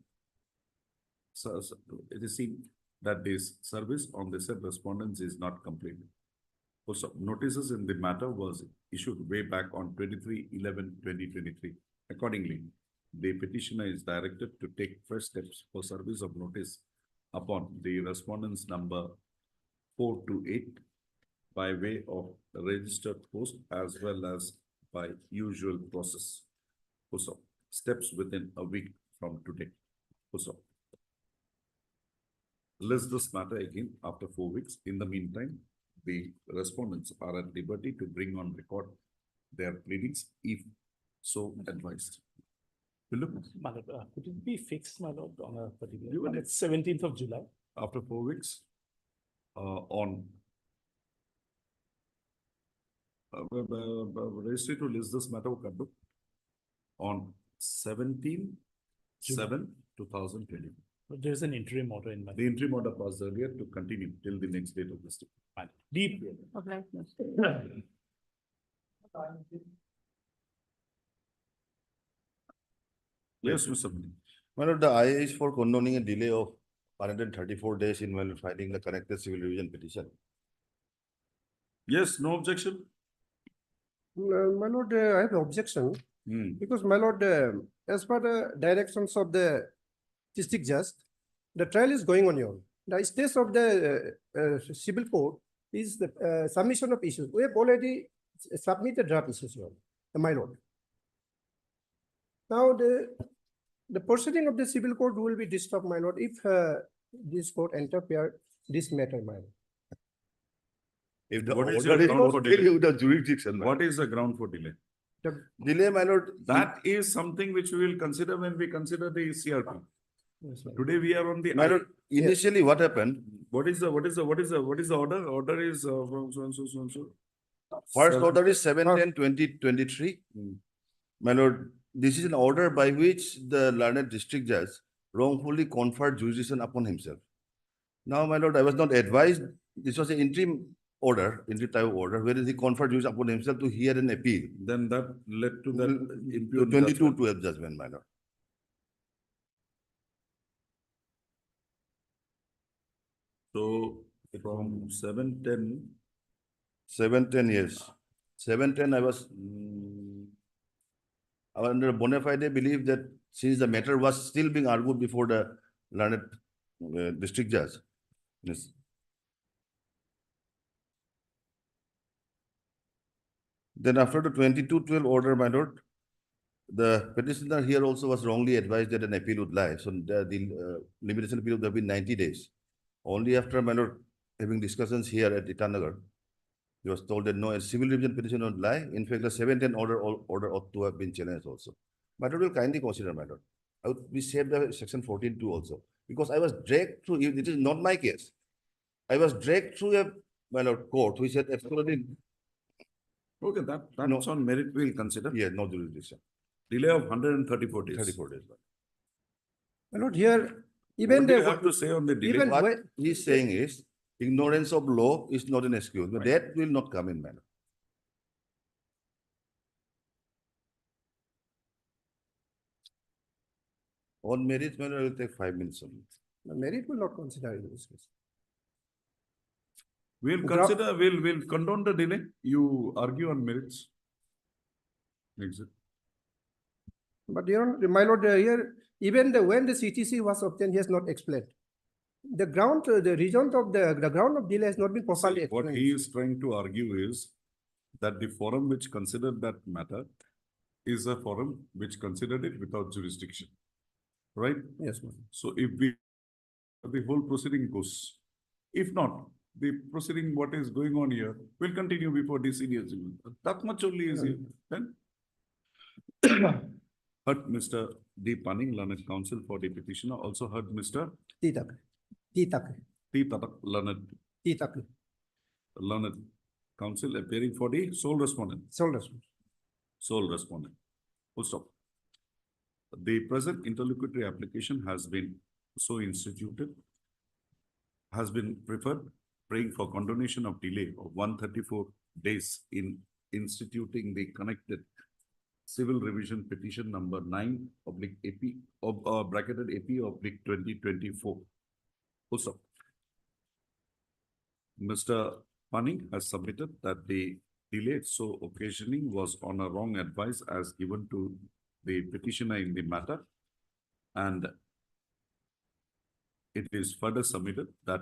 it is seen that this service on the said respondents is not complete. Also, notices in the matter was issued way back on 23/11/2023. Accordingly, the petitioner is directed to take fresh steps for service of notice upon the respondents number 4 to 8 by way of registered post as well as by usual process. Also, steps within a week from today. Also, list this matter again after 4 weeks. In the meantime, the respondents are at liberty to bring on record their pleadings if so advised. Philip, My lord, could it be fixed, my lord, on a particular, You want it's 17th of July? after 4 weeks, on registry to list this matter on 17/7/2020. But there's an interim order in my. The interim order passed earlier to continue till the next date of this. Deep. Okay. Yes, Mr. Mani. My lord, the IA is for condoning a delay of 134 days in when filing the connected civil revision petition. Yes, no objection. My lord, I have objection because my lord, as per the directions of the district judge, the trial is going on here. The status of the civil court is the submission of issues. We have already submitted draft issues, Your Honor, my lord. Now the proceeding of the civil court will be disturbed, my lord, if this court interfere this matter, my lord. If the What is order your is ground not for clear delay? with the jurisdiction. What is the ground for delay? Delay, my lord, That is something which we will consider when we consider the CRP. Yes, my lord. Today we are on the. my lord, initially what happened, What is the order? Order is from so and so, so and so. first Seven- order is 7/10/2023. Hmm. My lord, this is an order by which the learned district judge wrongfully conferred jurisdiction upon himself. Now, my lord, I was not advised, this was an interim order, interim type of order, whereas he conferred jurisdiction upon himself to hear an appeal. Then that led to that. To impugn 22/12 judgment, my lord. So from 7/10. 7/10 years. 7/10, I was under bona fide belief that since the matter was still being argued before the learned district judge. Yes. Then after the 22/12 order, my lord, the petitioner here also was wrongly advised that an appeal would lie. So the limitation period would have been 90 days. Only after, my lord, having discussions here at Itanagar, he was told that no, a civil revision petition would lie. In fact, the 7/10 order ought to have been challenged also. My lord will kindly consider, my lord. I would be saved the section 14(2) also, because I was dragged through, it is not my case. I was dragged through a, my lord, court which had absolutely, Okay, that's on merit we'll consider. yeah, no jurisdiction. Delay of 134 days. 34 days. My lord, here, even What do you the, have to say on the delay? even What when, he's saying is, ignorance of law is not an excuse, but that will not come in, my lord. On merits, my lord, it will take 5 minutes only. merit will not consider in this case. We'll Gra- consider, we'll condone the delay. You argue on merits. Exit. But Your Honor, my lord, here, even when the CTC was obtained, he has not explained. The ground, the reason of the ground of delay has not been properly What explained. he is trying to argue is that the forum which considered that matter is a forum which considered it without jurisdiction. Right? Yes, ma'am. So if the whole proceeding goes, if not, the proceeding what is going on here will continue before the senior civil. That much only is here. Then heard Mr. D. Panning, learned counsel for the petitioner, also heard Mr. Titak. Titak. T. Tatak, Titak. learned counsel appearing for the sole respondent. Sole respondent. Sole respondent. Full stop. The present interlocutory application has been so instituted, has been preferred, praying for condonation of delay of 134 days in instituting the connected civil revision petition number 9/AP of bracketed AP/2024. Full stop. Mr. Panning has submitted that the delay so occasioning was on a wrong advice as given to the petitioner in the matter, and it is further submitted that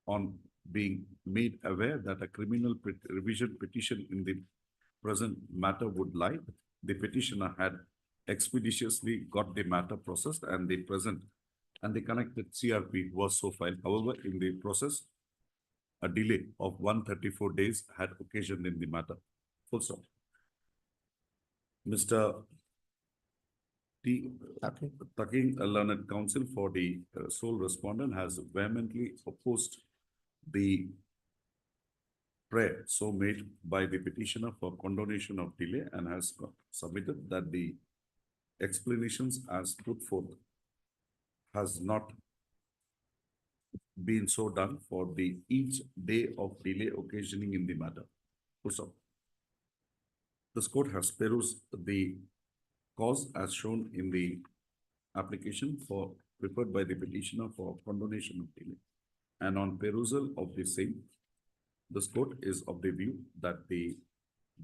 on being made aware that a criminal revision petition in the present matter would lie, the petitioner had expeditiously got the matter processed and the present and the connected CRP was so filed. However, in the process, a delay of 134 days had occasioned in the matter. Full stop. Mr. T. Taking, a learned counsel for the sole respondent, has vehemently opposed the prayer so made by the petitioner for condonation of delay and has submitted that the explanations as put forth has not been so done for the each day of delay occasioning in the matter. Full stop. This court has perused the cause as shown in the application for preferred by the petitioner for condonation of delay. And on perusal of the same, this court is of the view that the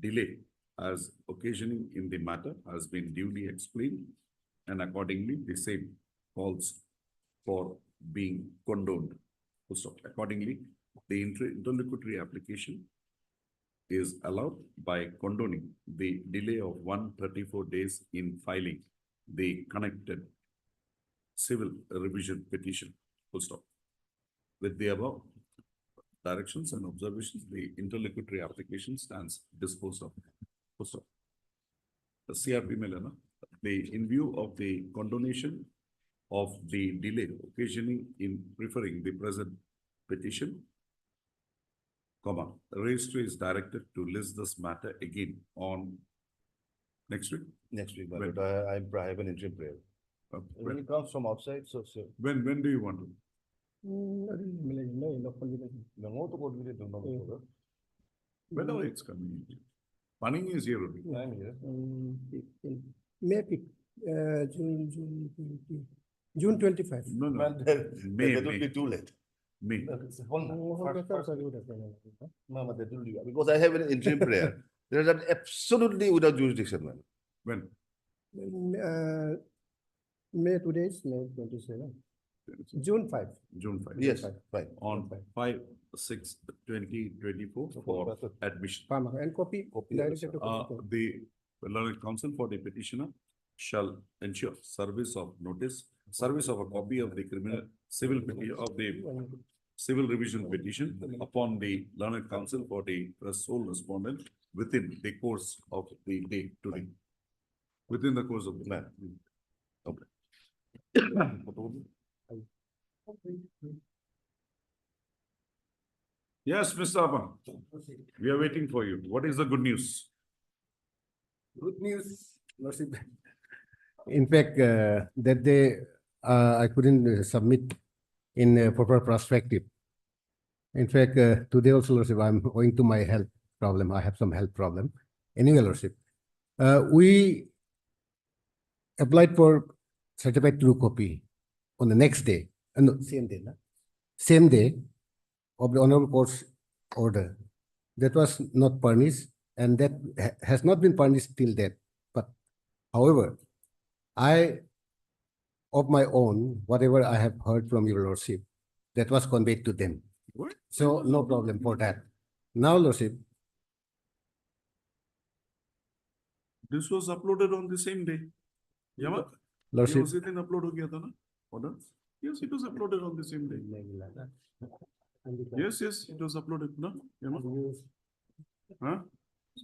delay as occasioning in the matter has been duly explained, and accordingly the same calls for being condoned. Full stop. Accordingly, the interlocutory application is allowed by condoning the delay of 134 days in filing the connected civil revision petition. Full stop. With the above directions and observations, the interlocutory application stands disposed of. Full stop. The CRP Melana, in view of the condonation of the delay occasioning in preferring the present petition, comma, the registry is directed to list this matter again on next week. Next week, my When? lord, I have an interim prayer. When When, it comes from outside, so. when do you want to? Whenever it's convenient. Panning is here only. May, June 25. No, no. Well, May, that would May. be too late. May. Mama, that will be, because I have an interim prayer. There is absolutely without jurisdiction, man. When? May, today is May 27. June 5. June 5. Yes, fine. On 5/6/2024 for admission. And copy. Directed to copy. The learned counsel for the petitioner shall ensure service of notice, service of a copy of the civil revision petition upon the learned counsel for the sole respondent within the course of the day today. Within the course of the man. Okay. Yes, Mr. Apan, we are waiting for you. What is the good news? Good news, Lordship. In fact, that day, I couldn't submit in a proper perspective. In fact, today also, Lordship, I'm owing to my health problem. I have some health problem. Anyway, Lordship, we applied for certified true copy on the next day, no, same day of the Honorable Court's order. That was not furnished, and that has not been furnished till that. But however, of my own, whatever I have heard from your Lordship, that was conveyed to them. What? So no problem for that. Now, Lordship, This was uploaded on the same day. Yamak, Lordship, उसी दिन upload हो गया था ना? Order? Yes, it was uploaded on the same day. Yes, yes, it was uploaded, no? Yamak? Huh?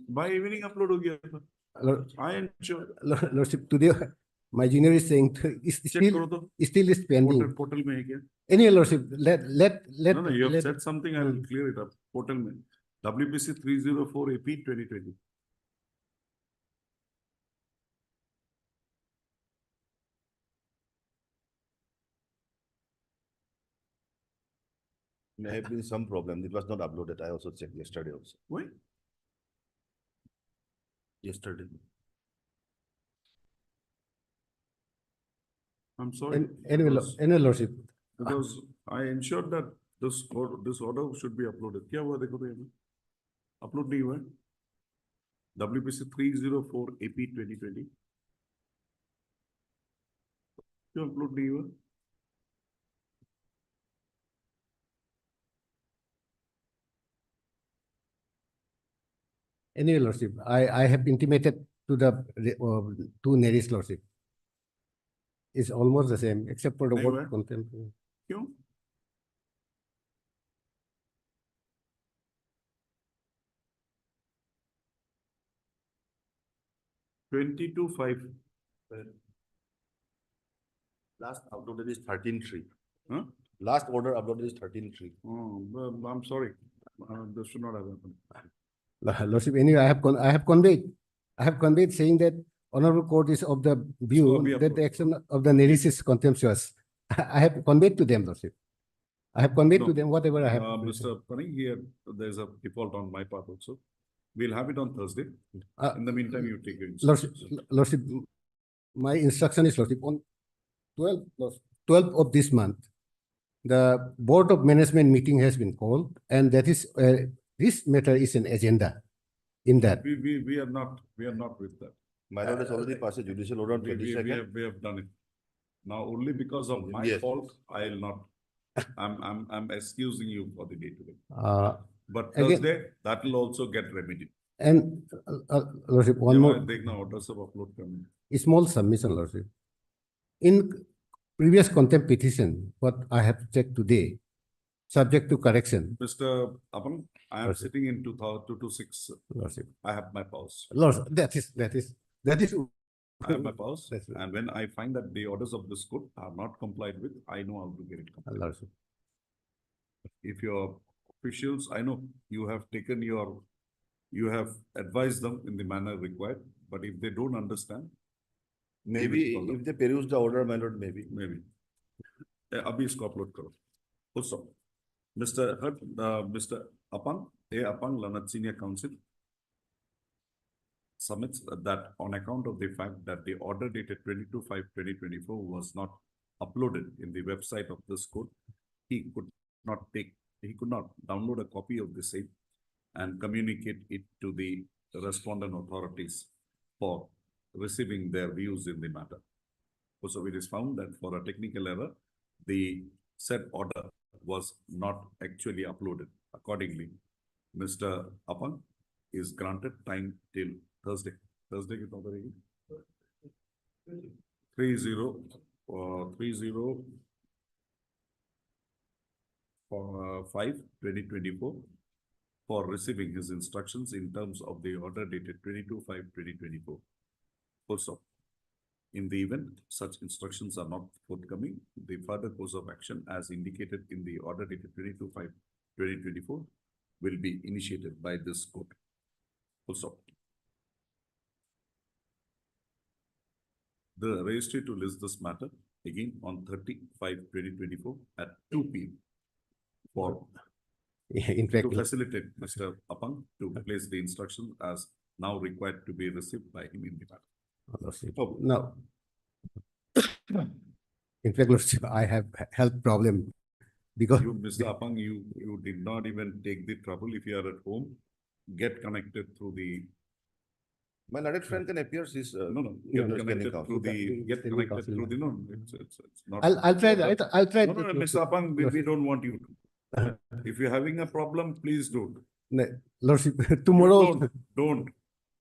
By evening upload हो गया था. I ensure. Lordship, today my junior is saying it's Check still, करो तो. still is pending. Portal में है क्या? Anyway, Lordship, let. No, no, you have said something, I will clear it up. Portal में. WPC 304 AP 2020. May have been some problem. It was not uploaded. I also checked yesterday also. Why? Yesterday. I'm sorry. Anyway, Lordship, Because I ensured that this order should be uploaded. क्या हुआ देखो तो ये में? Upload नहीं हुआ है? WPC 304 AP 2020. क्यों upload नहीं हुआ? anyway, Lordship, I have intimated to the two nearest Lordship. It's almost the same, except for the नहीं word हुआ है? content. क्यों? Twenty-two five. Last uploaded is 13/3. Huh? Last order uploaded is 13/3. Oh, well, I'm sorry. This should not have happened. Lordship, anyway, I have conveyed saying that Honorable Court is of the view be that the approved. action of the nearest is contemptuous. I have conveyed to them, Lordship. I have conveyed No. to them whatever I have. Mr. Panik, here, there's a default on my part also. We'll have it on Thursday. Uh, In the meantime, you take your Lordship, instructions. Lordship, my instruction is, Lordship, on 12th of this month, the Board of Management meeting has been called, and that is, this matter is an agenda in that. We are not with that. My lord has already passed a judicial order on We 22nd. have done it. Now, only because of my Yes. fault, I'll not I'm excusing you for the day today. But Again- Thursday, that will also get remedied. And Lordship, one more Take now orders of upload coming. small submission, Lordship. In previous contempt petition, what I have checked today, subject to correction, Mr. Apang, I am Lordship. sitting in 226. Lordship. I have my powers. Lord, that is. I have my powers. That's right. And when I find that the orders of this court are not complied with, I know how to get it complied. Lordship. If your officials, I know you have taken you have advised them in the manner required, but if they don't understand, Maybe call them. if they peruse the order, my lord, maybe. maybe. Abhi isko upload karo. Full stop. Mr. Apang, Apang, Lanat Senior Counsel submits that on account of the fact that the order dated 22/5/2024 was not uploaded in the website of this court, he could not download a copy of the same and communicate it to the respondent authorities for receiving their views in the matter. So it is found that for a technical error, the said order was not actually uploaded. Accordingly, Mr. Apang is granted time till Thursday. Thursday ke tauk karegi? 5/2024 for receiving his instructions in terms of the order dated 22/5/2024. Also, in the event such instructions are not forthcoming, the further course of action as indicated in the order dated 22/5/2024 will be initiated by this court. Also, the registry to list this matter again on 30/5/2024 at 2 p.m. for In fact, to facilitate Mr. Apang to place the instruction as now required to be received by him in the matter. Lordship. Oh. No. In fact, Lordship, I have health problem because You, Mr. Apang, you did not even take the trouble. If you are at home, get connected through the, My learned friend can appear, she's, no, you're get just connected getting through the, get Standing connected counsel. through the, no, it's not. I'll try that. I'll try. No, that, Mr. Apang, we Lordship. don't want you to. If you're having a problem, please don't. Lordship, tomorrow. Don't.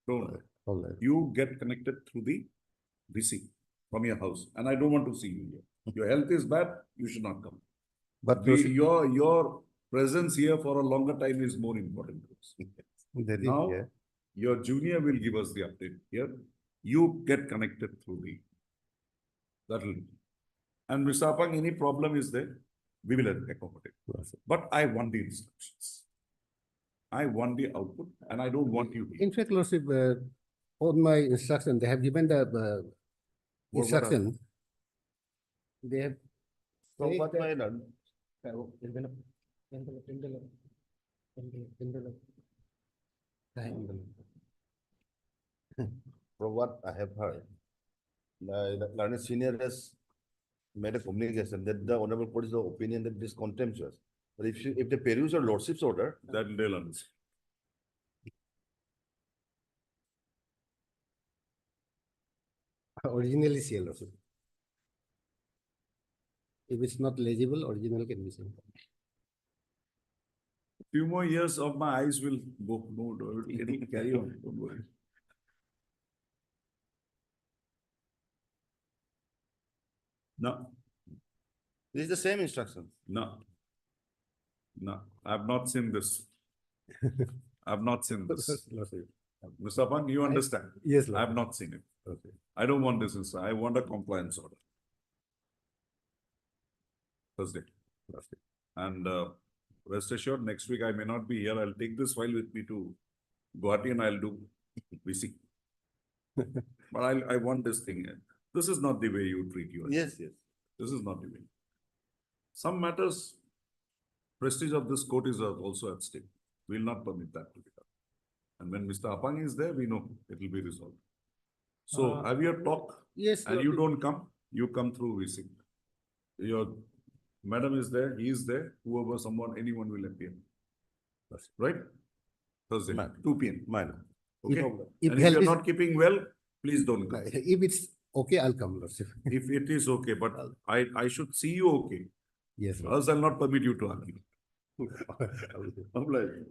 All right. You get connected through the VC from your house, and I don't want to see you here. Your health is bad, you should not come. But Your presence here for a longer time is more important to us. that is, Now, yeah. your junior will give us the update here. You get connected through the, that'll. And Mr. Apang, any problem is there, we will accommodate. Lordship. But I want the instructions. I want the output, and I don't want you here. In fact, Lordship, on my instruction, they have given the What instruction. They have. from they- what they- my lord, from what I have heard, the learned senior has made a communication that the honorable court is the opinion that it is contemptuous. But if they peruse your lordship's order, That they'll understand. Originally CL also. If it's not legible, original can be seen. Few more years of my eyes will go, no, it'll carry on, don't worry. No, this is the same instruction. no. No, I've not seen this. I've not seen this. Lordship. Mr. Apang, you understand? Yes, I Lord. have not seen it. Okay. I don't want this, inside. I want a compliance order. Thursday. And rest assured, next week I may not be here. I'll take this file with me to Guwahati and I'll do VC. But I want this thing. This is not the way you treat yours. Yes, yes. This is not the way. Some matters, prestige of this court is also at stake. We'll not permit that to be done. And when Mr. Apang is there, we know it will be resolved. So have your talk. Yes. And you don't come, you come through VC. Your madam is there, he is there, whoever, someone, anyone will appear. Right? Thursday, Ma'am. 2 p.m. Mine. Okay? If And if help you're is- not keeping well, please don't come. If it's okay, I'll come, Lordship. If it is okay, but I should see you okay. Yes. my Else I'll not permit you to argue. lord. Obliged.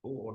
Oh, what